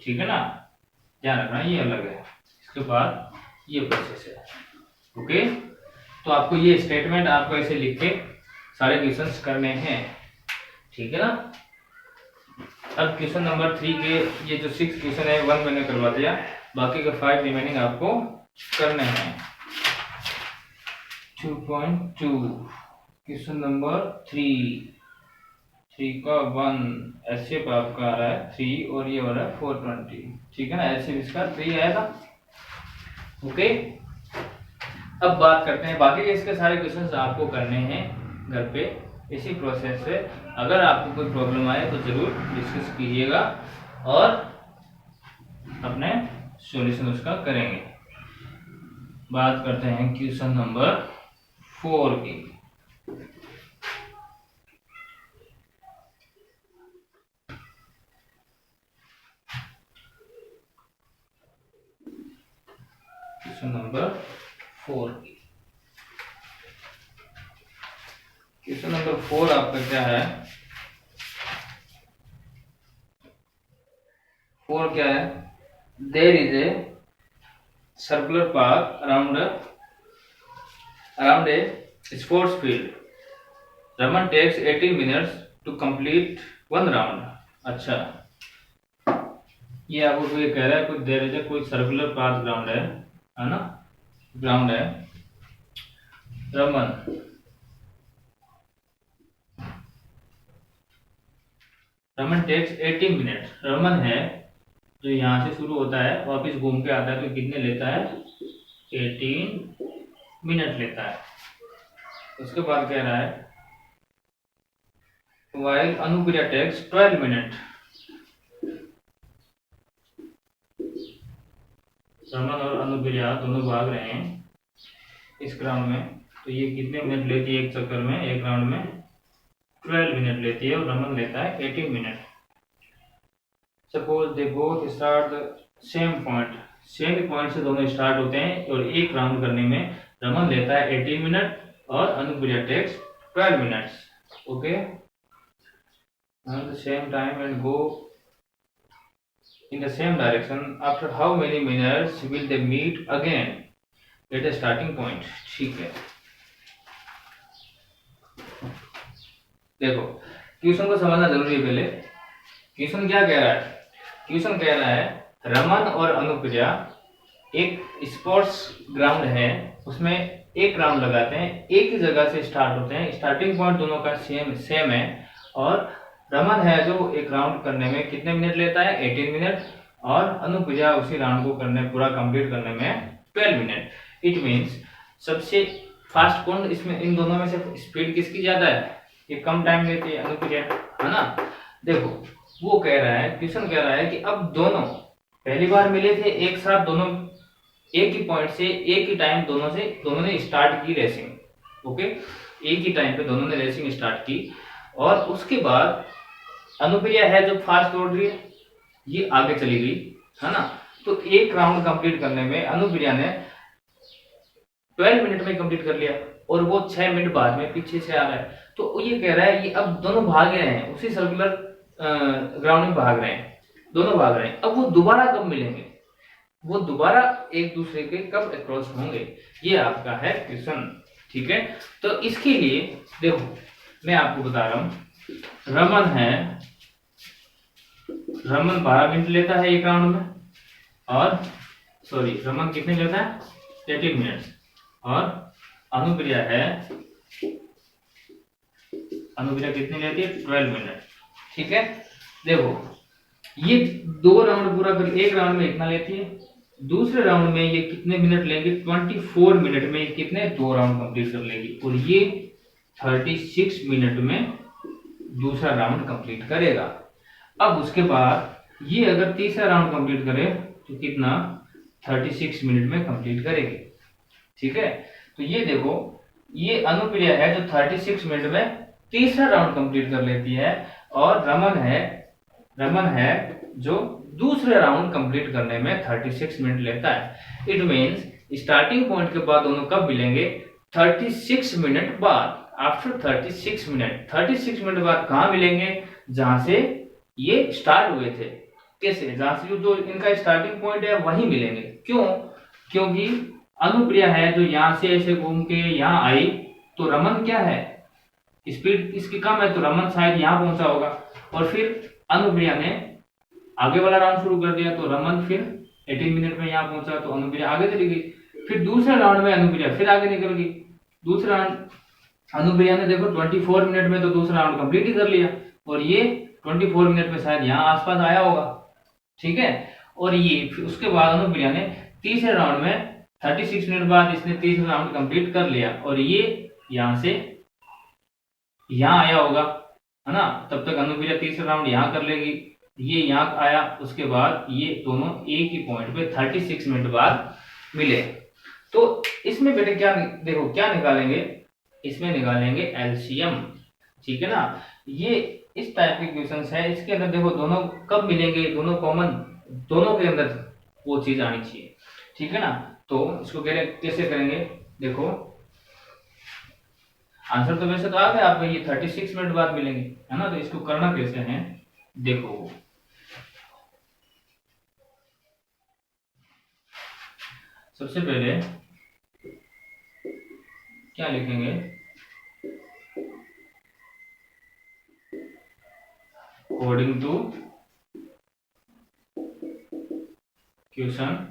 ठीक है ना, ध्यान रखना ये अलग है। इसके बाद ये प्रोसेस है। ओके, तो आपको ये स्टेटमेंट आपको ऐसे लिख के सारे क्वेश्चंस करने हैं, ठीक है ना। अब क्वेश्चन नंबर 3 के ये जो 6 क्वेश्चन है 1 मैंने करवा दिया, बाकी के 5 रिमेनिंग आपको करने हैं। 2.2 क्वेश्चन नंबर 3 का 1 ऐसे आपका आ रहा है 3 और ये हो रहा है 420, ठीक है ना। ऐसे इसका 3 आया था। ओके, अब बात करते हैं बाकी इसके सारे क्वेश्चंस आपको करने हैं घर पे इसी प्रोसेस से। अगर आपको कोई प्रॉब्लम आए तो जरूर डिस्कस कीजिएगा और अपने सॉल्यूशन उसका करेंगे। बात करते हैं क्वेश्चन नंबर 4 की। क्वेश्चन नंबर 4 की क्वेश्चन नंबर 4 आपका क्या है, 4 क्या है, there is a circular path around a sports field. Raman takes 18 minutes to complete 1 round. अच्छा, ये आपको ये कह रहा है कुछ देर इज कोई सर्कुलर पाथ ग्राउंड है ना, ग्राउंड है। रमन टेक्स 18 मिनट, रमन है जो यहाँ से शुरू होता है वापिस घूम के आता है तो कितने लेता है 18 मिनट लेता है। उसके बाद कह रहा है while Anupriya takes 12 minute. Raman और अनुप्रिया दोनों भाग रहे हैं इस ग्राउंड में, तो ये कितने मिनट लेती है एक चक्कर में, एक राउंड में 12 मिनट लेती है और रमन लेता है 18 minute. Suppose they both start the same point, same point से दोनों स्टार्ट होते हैं और एक राउंड करने में रमन लेता है 18 मिनट और Anupriya takes 12 minutes. Okay, at the same time and go in the same direction. After how many minutes will they meet again at the starting point? ठीक है, देखो क्वेश्चन को समझना जरूरी है। पहले क्वेश्चन क्या कह रहा है, क्वेश्चन कह रहा है रमन और अनुप्रिया एक स्पोर्ट्स ग्राउंड है उसमें एक राउंड लगाते हैं, एक ही जगह से स्टार्ट होते हैं, स्टार्टिंग पॉइंट दोनों का सेम है और रमन है जो एक राउंड करने में कितने मिनट लेता है 18 मिनट और अनुप्रिया उसी राउंड को करने पूरा कंप्लीट करने में 12 मिनट। इट मींस सबसे फास्ट कौन इसमें, इन दोनों में से स्पीड किसकी ज्यादा है, ये कम टाइम लेती है अनुप्रिया, है ना। देखो वो कह रहा है, क्वेश्चन कह रहा है कि अब दोनों पहली बार मिले थे एक साथ, दोनों एक ही पॉइंट से एक ही टाइम दोनों ने स्टार्ट की रेसिंग। ओके, एक ही टाइम पे दोनों ने रेसिंग स्टार्ट की और उसके बाद अनुप्रिया है जो फास्ट दौड़ रही है, ये आगे चली गई, है ना। तो एक राउंड कंप्लीट करने में अनुप्रिया ने 12 मिनट में कंप्लीट कर लिया और वो 6 मिनट बाद में पीछे से आ रहा है। तो ये कह रहा है ये अब दोनों भाग रहे हैं उसी सर्कुलर ग्राउंड में भाग रहे हैं, दोनों भाग रहे हैं। अब वो दोबारा कब मिलेंगे, वो दोबारा एक दूसरे के कब अक्रॉस होंगे, ये आपका है क्वेश्चन, ठीक है। तो इसके लिए देखो मैं आपको बता रहा हूं, रमन 12 मिनट लेता है एक राउंड में और रमन कितने लेता है 18 मिनट और अनुप्रिया कितनी लेती है 12 मिनट, ठीक है। देखो ये 2 राउंड पूरा कर, एक राउंड में इतना लेती है, दूसरे राउंड में ये कितने मिनट लेंगे, 24 मिनट में कितने 2 राउंड कंप्लीट कर लेगी, और ये 36 मिनट में दूसरा राउंड कंप्लीट करेगा। अब उसके बाद ये अगर तीसरा राउंड कंप्लीट करे तो कितना 36 मिनट में कंप्लीट करेगी। ठीक है, तो ये देखो ये अनुप्रिया है जो 36 मिनट में तीसरा राउंड कंप्लीट कर लेती है, और रमन है जो दूसरे राउंड कंप्लीट करने में 36 मिनट लेता है। इट मींस स्टार्टिंग पॉइंट के बाद दोनों कब मिलेंगे, 36 मिनट बाद। आफ्टर 36 मिनट, 36 मिनट बाद कहां मिलेंगे, जहां से ये स्टार्ट हुए थे। कैसे, जहां से जो इनका स्टार्टिंग पॉइंट है वहीं मिलेंगे। क्यों, क्योंकि अनुप्रिया है जो यहां से ऐसे घूम के यहां आई, तो रमन क्या है, स्पीड इसकी कम है, तो रमन शायद यहां पहुंचा होगा, और फिर अनुप्रिया ने आगे वाला राउंड शुरू कर दिया, तो रमन फिर 18 मिनट में यहाँ पहुंचा, तो अनुप्रिया आगे चली गई। फिर दूसरे राउंड में अनुप्रिया फिर आगे निकल गई। दूसरा राउंड अनुप्रिया ने देखो 24 मिनट में तो दूसरा राउंड कंप्लीट ही कर लिया, और ये 24 मिनट में शायद यहाँ आसपास आया होगा। ठीक है, और ये फिर उसके बाद अनुप्रिया ने तीसरे राउंड में 36 मिनट बाद इसने तीसरा राउंड कंप्लीट कर लिया, और ये यहाँ से यहाँ आया होगा, है ना। तब तक अनुप्रिया तीसरा राउंड यहाँ कर लेगी, ये यहाँ आया, उसके बाद ये दोनों एक ही पॉइंट पे 36 मिनट बाद मिले। तो इसमें बेटे क्या देखो क्या निकालेंगे, इसमें निकालेंगे एलसीएम। ठीक है ना, ये इस टाइप के क्वेश्चंस है। इसके अंदर देखो दोनों कब मिलेंगे, दोनों कॉमन, दोनों के अंदर वो चीज आनी चाहिए। ठीक है ना, तो इसको कैसे करेंगे, देखो आंसर तो वैसे तो आ गया आपका, ये 36 मिनट बाद मिलेंगे, है ना। तो इसको करना कैसे है, देखो सबसे पहले क्या लिखेंगे, अकॉर्डिंग टू क्वेश्चन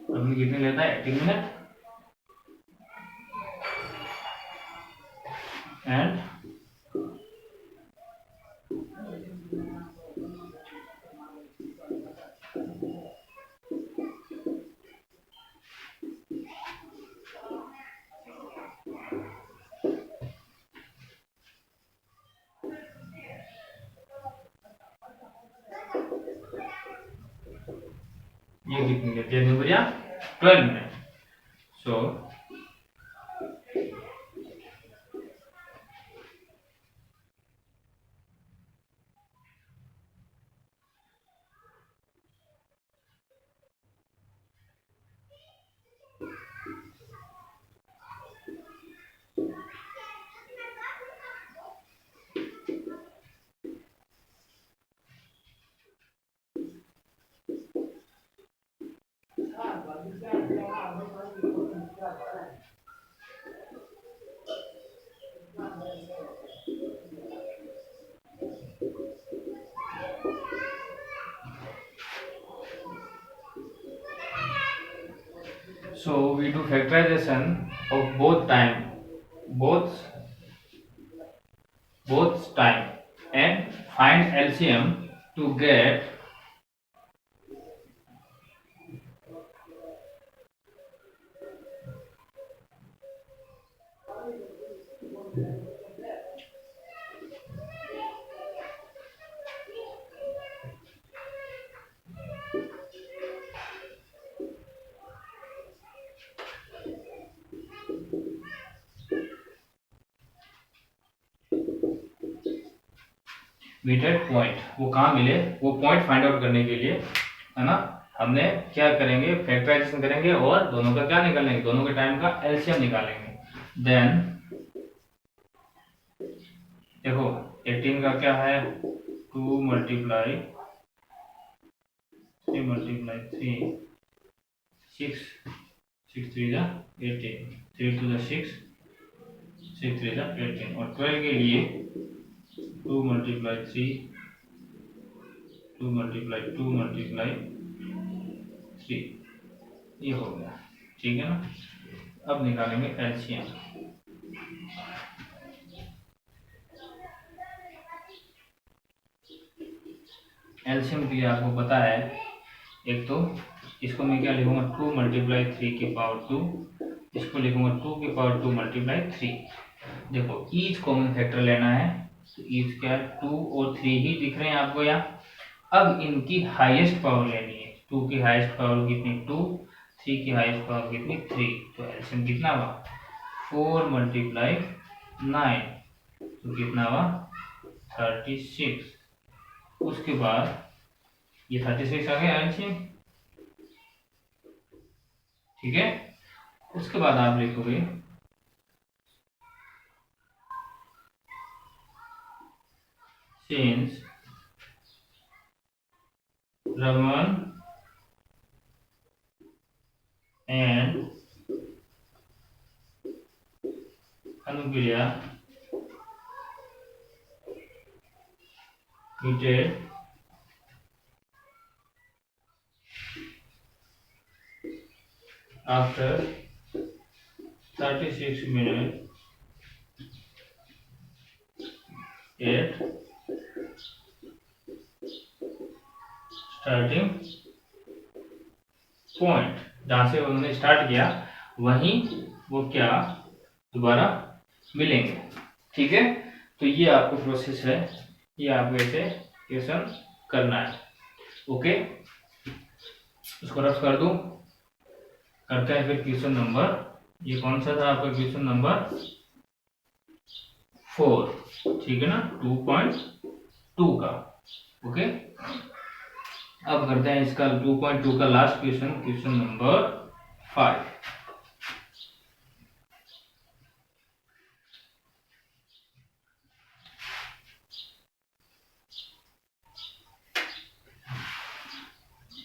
हमने कितने लेता है 18 मिनट एंड ये कितनी लेती है Anupriya, 12 minute. So we do factorization of both time and find LCM to get meted point. वो कहाँ मिले, वो पॉइंट फाइंड आउट करने के लिए, है ना, हमने क्या करेंगे, फैक्टराइजेशन करेंगे और दोनों का क्या निकालेंगे, दोनों के टाइम का एलसीएम निकालेंगे। देन देखो 18 का क्या है, 2 मल्टीप्लाई 3 मल्टीप्लाई 3 6 6 3 जा 18, 3 2 जा 6, 6 3 जा 18, और 12 के लिए 2 × 3, 2 × 2 × 3, ये हो गया। ठीक है ना। अब निकालेंगे एलसीएम। एलसीएम के लिए आपको पता है, एक तो इसको मैं क्या लिखूंगा, 2 × 3 की पावर 2, इसको लिखूंगा 2 की पावर 2 × 3। देखो ईच कॉमन फैक्टर लेना है, तो ईच क्या है, 2 और 3 ही दिख रहे हैं आपको यहाँ। अब इनकी हाईएस्ट पावर लेनी है, 2 की हाईएस्ट पावर कितनी 2, 3 की हाईएस्ट पावर कितनी 3, तो एलसीएम कितना हुआ 4 × 9, तो कितना हुआ 36। उसके बाद ये 36 आ गया एलसीएम। ठीक है। उसके बाद आप लिखोगे since Raman and Anupriya meted after 36 minutes at starting point, जहां से उन्होंने स्टार्ट किया वहीं वो क्या दोबारा मिलेंगे। ठीक है। तो ये आपको प्रोसेस है, ये आपको ऐसे क्वेश्चन करना है। ओके, उसको रफ कर दूं। करते हैं फिर क्वेश्चन नंबर, ये कौन सा था आपका क्वेश्चन नंबर 4। ठीक है ना, 2.2 का। ओके, अब करते हैं इसका 2.2 का last question, question number 5।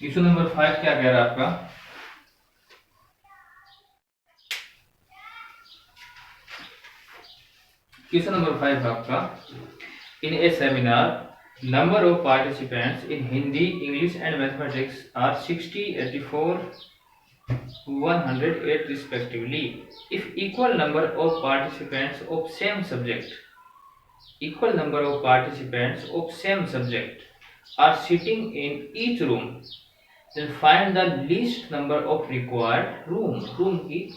Question number 5 क्या कह रहा है आपका, क्वेश्चन नंबर 5 आपका, in a seminar number of participants in Hindi, English and mathematics are 60, 84, 108 respectively. If equal number of participants of same subject, equal number of participants of same subject are sitting in each room, then find the least number of required room. Room की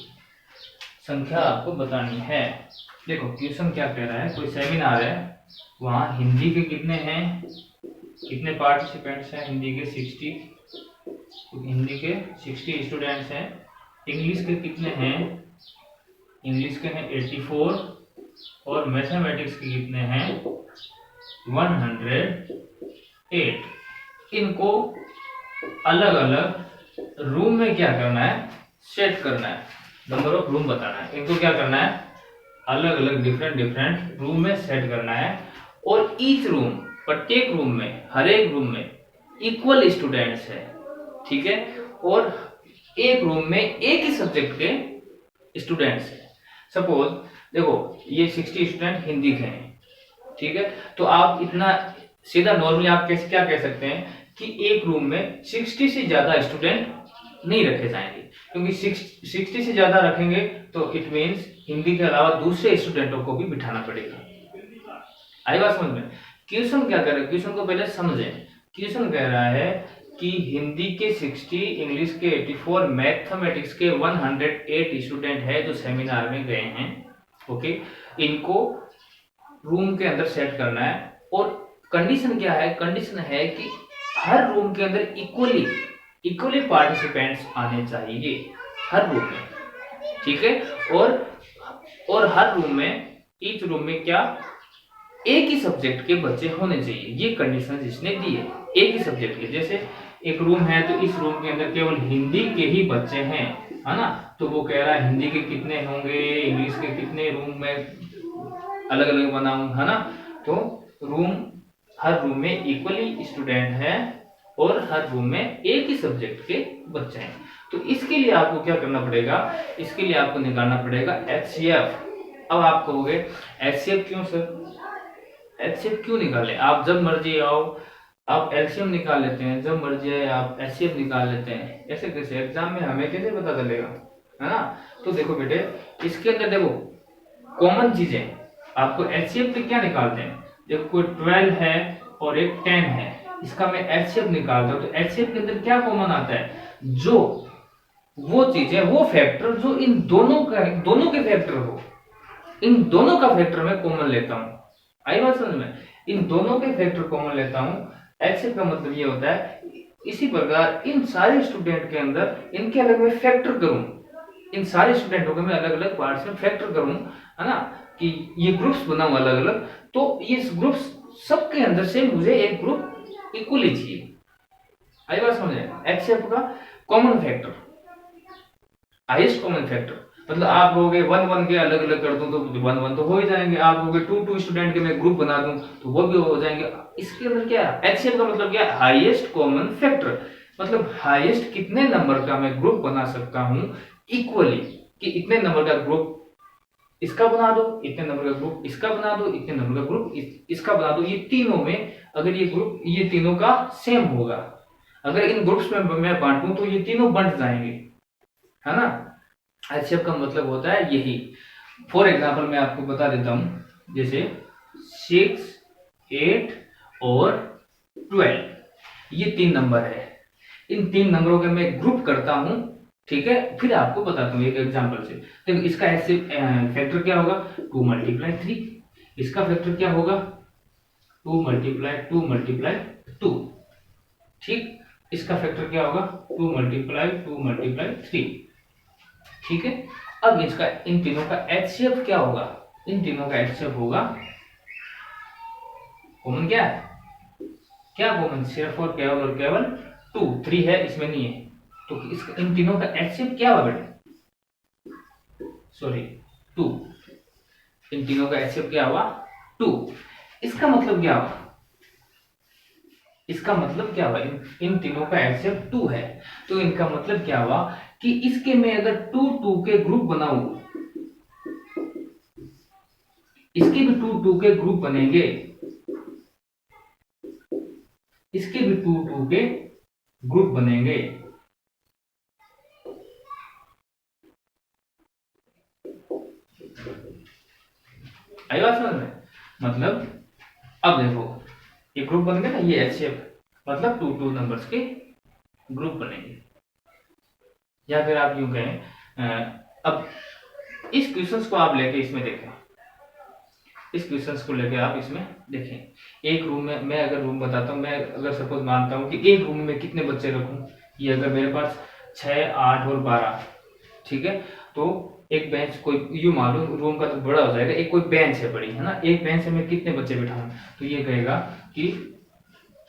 संख्या आपको बतानी है। देखो question क्या कह रहा है, कोई सेमिनार है, वहाँ हिंदी के कितने हैं, कितने पार्टिसिपेंट्स हैं, हिंदी के 60, हिंदी के 60 स्टूडेंट्स हैं। इंग्लिश के कितने हैं, इंग्लिश के हैं 84, और मैथमेटिक्स के कितने हैं 108। इनको अलग अलग रूम में क्या करना है, सेट करना है, नंबर ऑफ रूम बताना है। इनको क्या करना है, अलग अलग डिफरेंट रूम में सेट करना है, और ईच रूम, प्रत्येक रूम में, हर एक रूम में इक्वल स्टूडेंट्स है। ठीक है, और एक रूम में एक ही सब्जेक्ट के स्टूडेंट्स हैं। सपोज देखो ये 60 स्टूडेंट हिंदी के हैं। ठीक है, तो आप इतना सीधा नॉर्मली आप कैसे क्या कह सकते हैं कि एक रूम में 60 से ज्यादा स्टूडेंट नहीं रखे जाएंगे, क्योंकि 60 से ज्यादा रखेंगे तो इट मींस हिंदी के अलावा दूसरे स्टूडेंटों को भी बिठाना पड़ेगा। आई बात समझ में। क्वेश्चन क्या कर रहा है, क्वेश्चन को पहले समझें। क्वेश्चन कह रहा है कि हिंदी के 60, इंग्लिश के 84, मैथमेटिक्स के 108 स्टूडेंट है जो सेमिनार में गए हैं। ओके, इनको रूम के अंदर सेट करना है, और कंडीशन क्या है, कंडीशन है कि हर रूम के अंदर इक्वली पार्टिसिपेंट्स आने चाहिए, हर रूम में। ठीक है, और हर रूम में, ईच रूम में क्या, एक ही सब्जेक्ट के बच्चे होने चाहिए। ये कंडीशन इसने दी है, एक ही सब्जेक्ट के। जैसे एक रूम है तो इस रूम के अंदर केवल हिंदी के ही बच्चे हैं, है ना, तो वो कह रहा है हिंदी के कितने होंगे, इंग्लिश के कितने रूम में अलग अलग बनाऊं, है ना। तो रूम, हर रूम में इक्वली स्टूडेंट है, और हर रूम में एक ही सब्जेक्ट के बच्चे हैं। तो इसके लिए आपको क्या करना पड़ेगा, इसके लिए आपको निकालना पड़ेगा HCF। अब आप कहोगे HCF क्यों सर, HCF क्यों निकालें, आप जब मर्जी आओ आप LCM निकाल लेते हैं, जब मर्जी आए आप HCF निकाल लेते हैं, ऐसे कैसे, एग्जाम में हमें कैसे पता चलेगा, है ना। तो देखो बेटे, इसके अंदर देखो कॉमन चीजें, आपको HCF पे क्या निकालते हैं, देखो कोई 12 है और एक 10 है, इसका मैं HCF निकालता हूं, तो HCF के अंदर क्या कॉमन आता है, जो वो चीजें, वो फैक्टर जो इन दोनों के फैक्टर हो, इन दोनों का फैक्टर मैं कॉमन लेता हूं। आई बात समझ में, इन दोनों के फैक्टर कॉमन लेता हूं। HCF का मतलब ये होता है, इसी प्रकार इन सारे स्टूडेंट के अंदर इनके अलग में फैक्टर करूं, इन सारे स्टूडेंटों के मैं अलग अलग पार्ट्स में फैक्टर करूं, है ना, कि ये ग्रुप्स बनाऊं अलग अलग, तो ये ग्रुप्स सबके अंदर से मुझे एक ग्रुप इक्वली चाहिए। आई बात समझ में, HCF का common factor, highest common factor, मतलब आप कहोगे 1 1 के अलग अलग कर दूं तो 1 1 तो हो ही जाएंगे, आप कहोगे 2 2 स्टूडेंट के मैं ग्रुप बना दूं तो वो भी हो जाएंगे। इसके अंदर क्या है, HCF का मतलब क्या है, हाईएस्ट कॉमन फैक्टर, मतलब हाईएस्ट कितने नंबर का मैं ग्रुप बना सकता हूं इक्वली, कि इतने नंबर का ग्रुप इसका बना दो, इतने नंबर का ग्रुप इसका बना दो, इतने नंबर का ग्रुप इसका बना दो। ये तीनों में अगर ये ग्रुप ये तीनों का सेम होगा, अगर इन ग्रुप्स में मैं बांटूं तो ये तीनों बंट जाएंगे, है ना। HCF का मतलब होता है यही। फॉर एग्जाम्पल मैं आपको बता देता हूं, जैसे 6 8 और 12 ये 3 नंबर है, इन 3 नंबरों के मैं ग्रुप करता हूं, ठीक है, फिर आपको बताता हूं एक एग्जांपल से। देखो इसका फैक्टर क्या होगा, 2 × 3, इसका फैक्टर क्या होगा 2 × 2 × 2, ठीक, इसका फैक्टर क्या होगा 2 × 2 × 3, ठीक है। अब इसका इन तीनों का HCF क्या होगा, इन तीनों का HCF होगा कॉमन, क्या है, क्या कॉमन, सिर्फ और केवल 2, 3 है इसमें नहीं है, तो इसका इन तीनों का HCF क्या होगा बेटे, सॉरी 2, इन तीनों का HCF क्या हुआ 2। इसका मतलब क्या हुआ, इसका मतलब क्या हुआ, इन तीनों का HCF 2 है, तो इनका मतलब क्या हुआ कि इसके में अगर 2 2 के ग्रुप बनाऊं, इसके भी 2 2 के ग्रुप बनेंगे, इसके भी 2 2 के ग्रुप बनेंगे, आई बात समझ में, मतलब अब देखो ये ग्रुप बन गया ना, ये HCF मतलब 2 2 नंबर्स के ग्रुप बनेंगे, या फिर आप यूं कहें, अब इस क्वेश्चंस को आप लेके इसमें देखें, इस क्वेश्चंस को लेके आप इसमें देखें, एक रूम में मैं अगर रूम बताता हूं, मैं अगर सपोज मानता हूं कि एक रूम में कितने बच्चे रखूं, ये अगर मेरे पास 6 8 और 12, ठीक है, तो एक बेंच, कोई यूं मान लो रूम का तो बड़ा हो जाएगा, एक कोई बेंच है बड़ी, है ना, एक बेंच में कितने बच्चे बिठाऊं, तो ये कहेगा कि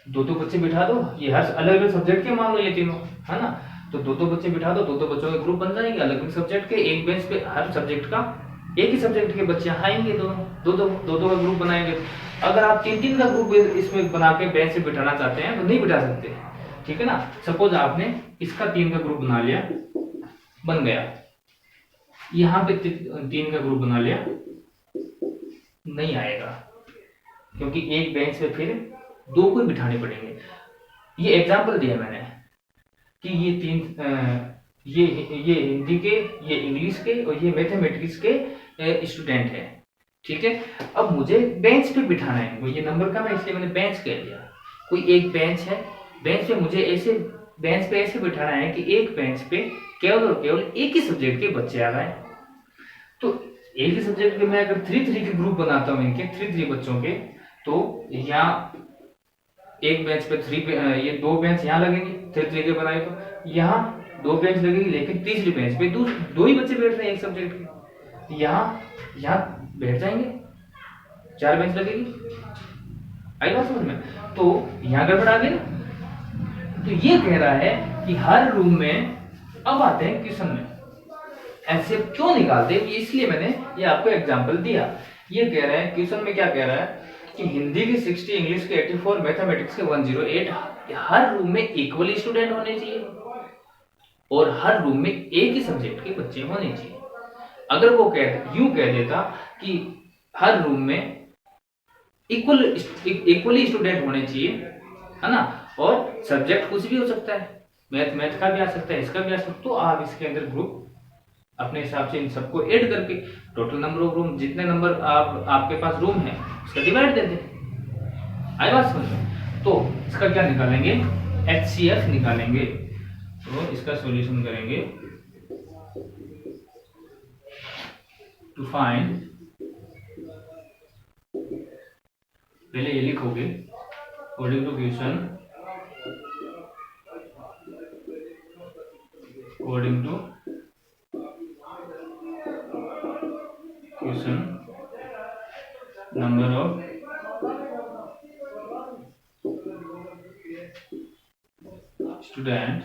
2 2 बच्चे बिठा दो, ये हर अलग अलग सब्जेक्ट के मान लो ये तीनों, है ना, तो 2 2 बच्चे बिठा दो, 2 2 बच्चों के ग्रुप बन जाएंगे अलग अलग सब्जेक्ट के, एक बेंच पे हर सब्जेक्ट का एक ही सब्जेक्ट के बच्चे आएंगे, दोनों 2 2 का ग्रुप बनाएंगे। अगर आप 3 3 का ग्रुप इसमें बना के बेंच से बिठाना चाहते हैं तो नहीं बिठा सकते, ठीक है ना। सपोज आपने इसका 3 का ग्रुप बना लिया, बन गया, यहाँ पे 3 का ग्रुप बना लिया, नहीं आएगा, क्योंकि एक बेंच पे फिर 2 को बिठाने पड़ेंगे। ये एग्जाम्पल दिया मैंने कि ये 3 ये हिंदी के, ये इंग्लिश के और ये मैथमेटिक्स के स्टूडेंट हैं, ठीक है। अब मुझे बेंच पे बिठाना है, वो ये नंबर कम है इसलिए मैंने बेंच कह दिया, कोई एक बेंच है, बेंच पे मुझे ऐसे बेंच पे ऐसे बिठाना है कि एक बेंच पे केवल और केवल एक ही सब्जेक्ट के बच्चे आ रहे हैं, तो एक ही सब्जेक्ट के मैं अगर 3 3 के ग्रुप बनाता हूँ इनके 3 3 बच्चों के, तो यहाँ एक बेंच पे 3 ये 2 बेंच यहाँ लगेंगे, 3 3 के बनाए तो यहाँ 2 बेंच लगेगी, लेकिन तीसरी बेंच पे 2 ही बच्चे बैठ रहे हैं एक सब्जेक्ट के, यहाँ बैठ जाएंगे, 4 बेंच लगेगी, आई बात समझ में, तो यहाँ गड़बड़ आ गई ना। तो ये कह रहा है कि हर रूम में, अब आते हैं क्वेश्चन में HCF क्यों निकालते हैं, इसलिए मैंने ये आपको एग्जांपल दिया। ये कह रहा है क्वेश्चन में, क्या कह रहा है कि हिंदी के 60, इंग्लिश के 84, मैथमेटिक्स के 108 हर रूम में इक्वली स्टूडेंट होने चाहिए और हर रूम में एक ही सब्जेक्ट के बच्चे होने चाहिए। अगर वो यूं कह देता कि हर रूम में इक्वली स्टूडेंट होने चाहिए, है ना, और सब्जेक्ट कुछ भी हो सकता है, मैथ का भी आ सकता है, इसका भी आ सकता है, तो आप इसके अंदर ग्रुप अपने हिसाब से इन सबको ऐड करके टोटल नंबर ऑफ रूम, जितने नंबर आपके पास रूम है उसका डिवाइड दे दें। आई बात समझ में? तो इसका क्या निकालेंगे, HCF निकालेंगे। तो इसका सॉल्यूशन करेंगे टू फाइंड, पहले ये लिखोगे according to question, according to question number of student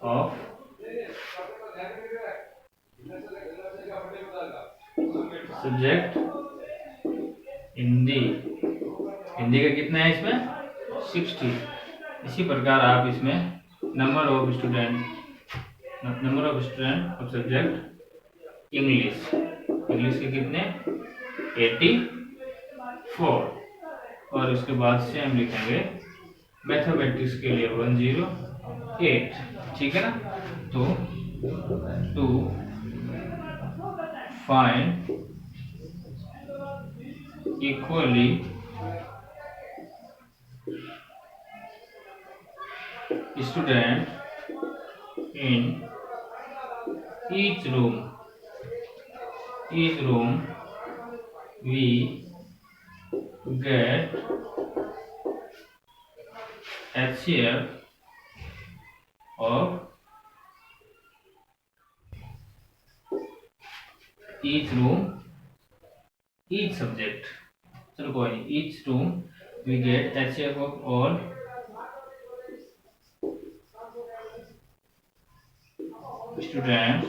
of subject Hindi, Hindi का कितना है इसमें 60। इसी प्रकार आप इसमें number of student of subject English, English के कितने 84, और उसके बाद से हम लिखेंगे मैथमेटिक्स के लिए 108, ठीक है ना। तो to find equally student in each room we get HCF of each room, each subject, चलो कोई नहीं, each room we get HCF of all students,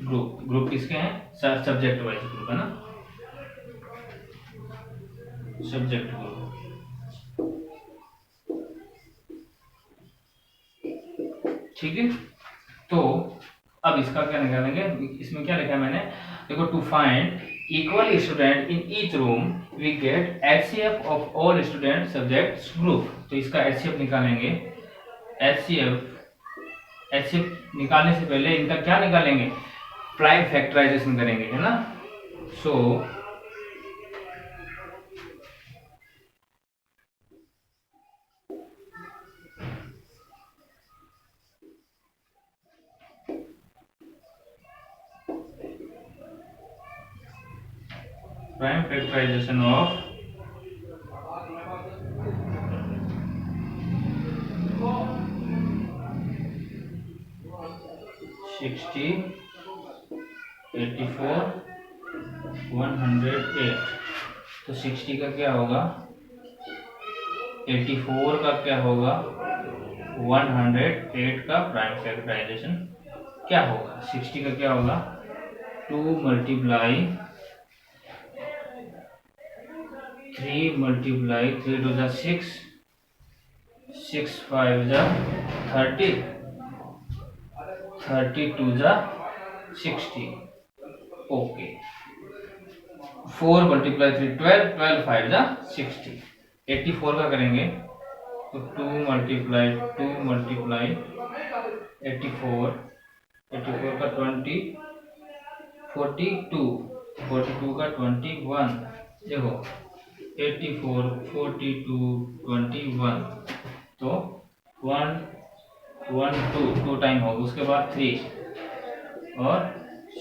group किसके हैं, सब्जेक्ट वाइज ग्रुप है ना, सब्जेक्ट ग्रुप, ठीक है। तो अब इसका क्या निकालेंगे, इसमें क्या लिखा है मैंने, देखो to find equal student in each room we get HCF of all student subjects group. तो इसका HCF निकालेंगे, HCF निकालने से पहले इनका क्या निकालेंगे, प्राइम फैक्टराइजेशन करेंगे, है ना। So prime factorization of 60, 84, 108। तो 60 का क्या होगा, 84 का क्या होगा, 108 का प्राइम फैक्टराइजेशन क्या होगा। 60 का क्या होगा, 2 मल्टीप्लाई 3 मल्टीप्लाई 3 टू जा 6, 6 5 जा 30, 32 जा 60, ओके। 4 मल्टीप्लाई 3 12, 12 5 जा 60। 84 का करेंगे तो 2 मल्टीप्लाई 84, 84 का 20, 42, 42 का 21, देखो 84, 42, 21, तो 1 1 2 टाइम होगा, उसके बाद 3 और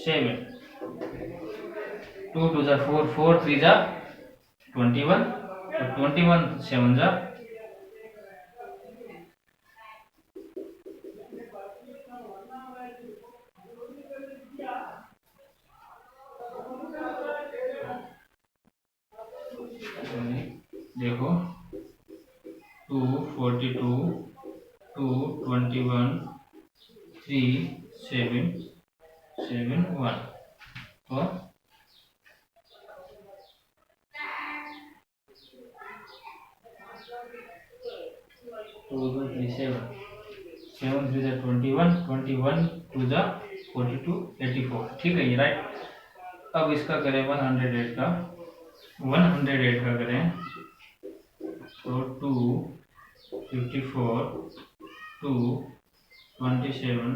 7, 2 2 जा 4, 4 3 जा 21, तो 21 7 जा 2 42, 2 21, 3 7, 7 1 तो 2 3 7 7 3 21 21 2 42 84 ठीक है ये राइट। अब इसका करें 108 का 108 का करें तो 2 54 2 27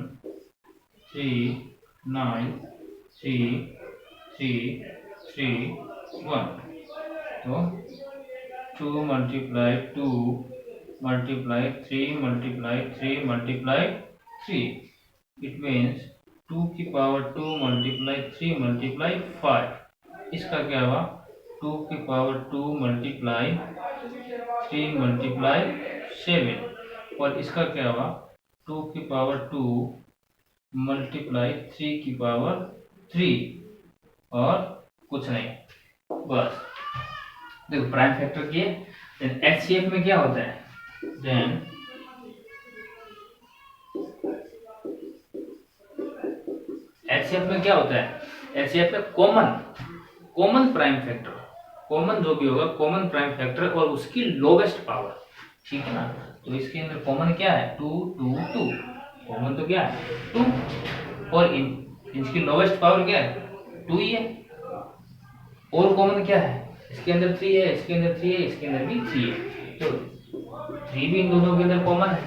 3 9 3 3 3 1 तो 2 multiply 2 multiply 3 multiply 3 multiply 3 it means 2 की पावर 2 multiply 3 multiply 5 इसका क्या हुआ 2 की पावर 2 multiply 3 multiply 7 और इसका क्या हुआ 2 की पावर 2 multiply 3 की पावर 3 और कुछ नहीं बस। देखो प्राइम फैक्टर किए देन एचसीएफ में क्या होता है देन एचसीएफ में क्या होता है एचसीएफ में कॉमन प्राइम फैक्टर कॉमन जो भी होगा कॉमन प्राइम फैक्टर और उसकी लोवेस्ट पावर ठीक है ना। तो इसके अंदर कॉमन क्या है 2 2 2 कॉमन तो क्या है 2 और इसकी लोवेस्ट पावर क्या है 2 ही है और कॉमन क्या है इसके अंदर 3 है इसके अंदर 3 है इसके अंदर भी 3 है तो 3 भी इन दोनों के अंदर कॉमन है।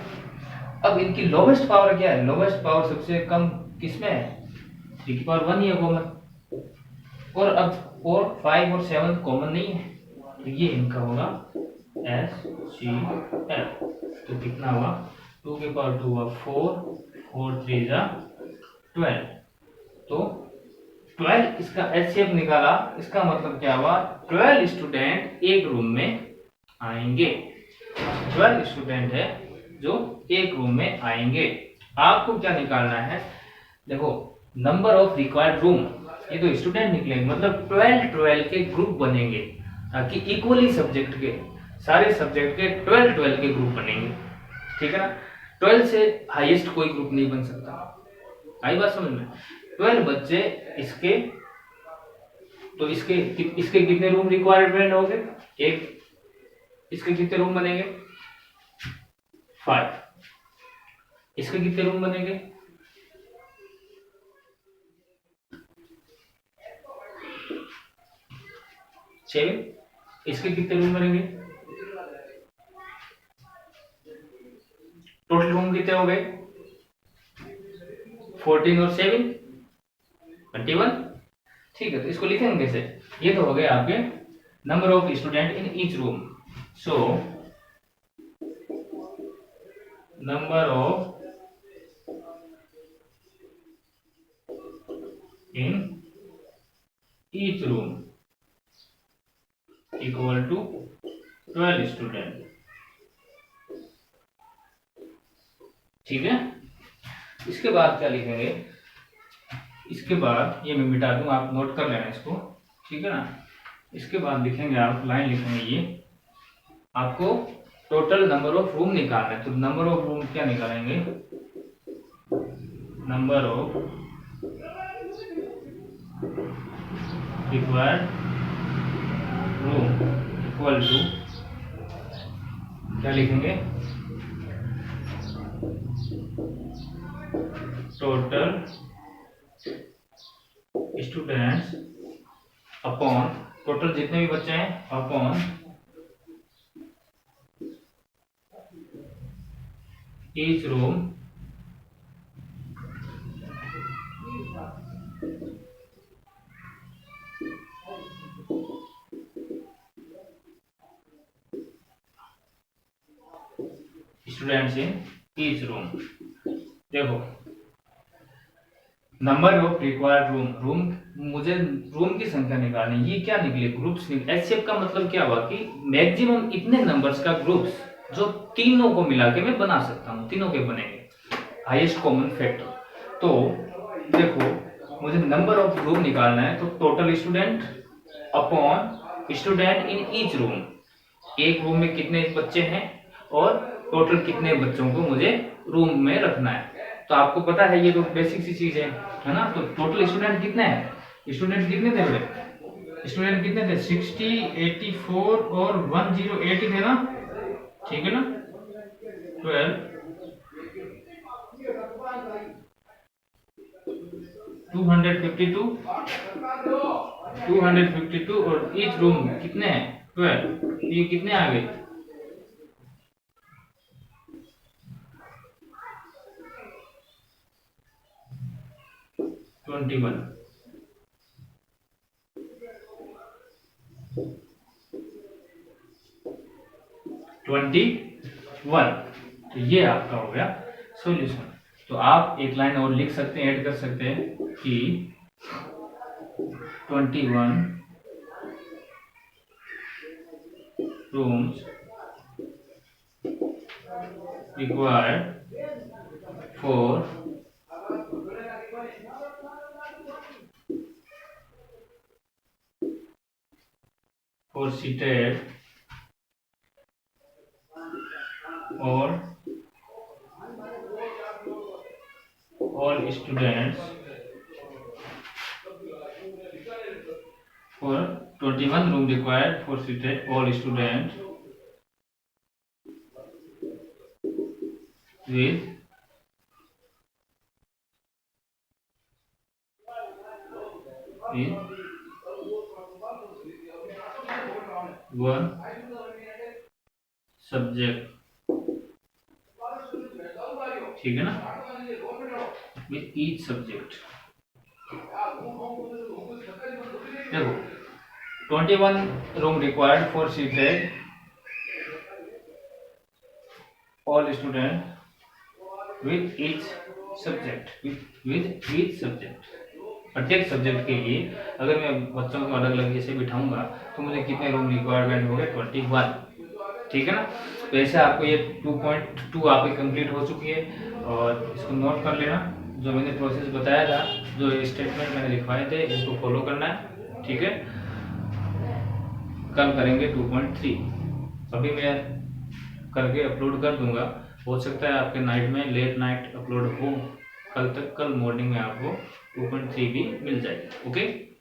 अब इनकी लोवेस्ट पावर क्या है लोवेस्ट पावर सबसे कम किसमें है 3 की पावर 1 ही है कॉमन और अब 4 5 और 7 कॉमन नहीं है तो ये इनका होगा HCF तो कितना हुआ 2 के पावर 2 हुआ 4 4 3 जा 12 तो 12 इसका HCF निकाला इसका मतलब क्या हुआ 12 स्टूडेंट एक रूम में आएंगे 12 स्टूडेंट है जो एक रूम में आएंगे। आपको क्या निकालना है देखो नंबर ऑफ रिक्वायर्ड रूम ये तो स्टूडेंट निकलेंगे मतलब 12 के ग्रुप बनेंगे ताकि इक्वली सब्जेक्ट के सारे सब्जेक्ट के 12 के ग्रुप बनेंगे ठीक है ना। 12 से हाईएस्ट कोई ग्रुप नहीं बन सकता आई बात समझ में 12 बच्चे इसके तो इसके कितने रूम रिक्वायरमेंट होंगे एक इसके कितने रूम बनेंगे 5 इसके कितने रूम बनेंगे 7 इसके कितने रूम बनेंगे टोटल रूम कितने हो गए 14 और 7 21 ठीक है। तो इसको लिखेंगे कैसे ये तो हो गए आपके number of student in each room so number of in each room equal to 12 student ठीक है। इसके बाद क्या लिखेंगे इसके बाद ये मैं मिटा दूं आप नोट कर लेना इसको ठीक है ना। इसके बाद लिखेंगे आप लाइन लिखेंगे ये आपको टोटल नंबर ऑफ रूम निकालना है तो नंबर ऑफ रूम क्या निकालेंगे number of required room equal to क्या लिखेंगे टोटल स्टूडेंट्स अपॉन टोटल जितने भी बच्चे हैं upon each room students in each room. देखो नंबर ऑफ रिक्वायर्ड रूम मुझे रूम की संख्या निकालनी ये क्या निकले ग्रुप्स निकले एचसीएफ का मतलब क्या हुआ कि मैक्सिमम इतने नंबर्स का ग्रुप्स जो तीनों को मिला के मैं बना सकता हूँ तीनों के बनेंगे हाईएस्ट कॉमन फैक्टर। तो देखो मुझे नंबर ऑफ रूम निकालना है तो total student upon student in each room एक रूम में कितने बच्चे हैं और टोटल कितने बच्चों को मुझे रूम में रखना है। तो आपको पता है ये तो बेसिक सी चीज है है ना। तो टोटल स्टूडेंट कितने हैं, स्टूडेंट कितने थे बेटे, स्टूडेंट कितने थे 60, 84 और 108 थे ना, ठीक है ना। 12, 252, 252 और ईच रूम कितने हैं 12, ये कितने आ गए 21, 21। तो ये आपका हो गया सॉल्यूशन। तो आप एक लाइन और लिख सकते हैं, ऐड कर सकते हैं कि 21 rooms required for seated or all students, for 21 room required for seated all students with one subject, ठीक है ना, with each subject। देखो 21 room required for seated all students with each subject, with each subject। प्रत्येक subject के लिए अगर मैं बच्चों को अलग अलग जैसे बिठाऊंगा तो मुझे कितने रूम रिक्वायरमेंट हो गए 21, ठीक है ना। तो ऐसे आपको ये 2.2 आपकी कंप्लीट हो चुकी है और इसको नोट कर लेना। जो मैंने प्रोसेस बताया था, जो स्टेटमेंट मैंने लिखवाए थे, इसको फॉलो करना है, ठीक है। कल करेंगे 2.3। अभी मैं करके अपलोड कर दूंगा, हो सकता है आपके नाइट में लेट नाइट अपलोड हो, कल मॉर्निंग में आपको 2.3 भी मिल जाएगी। ओके।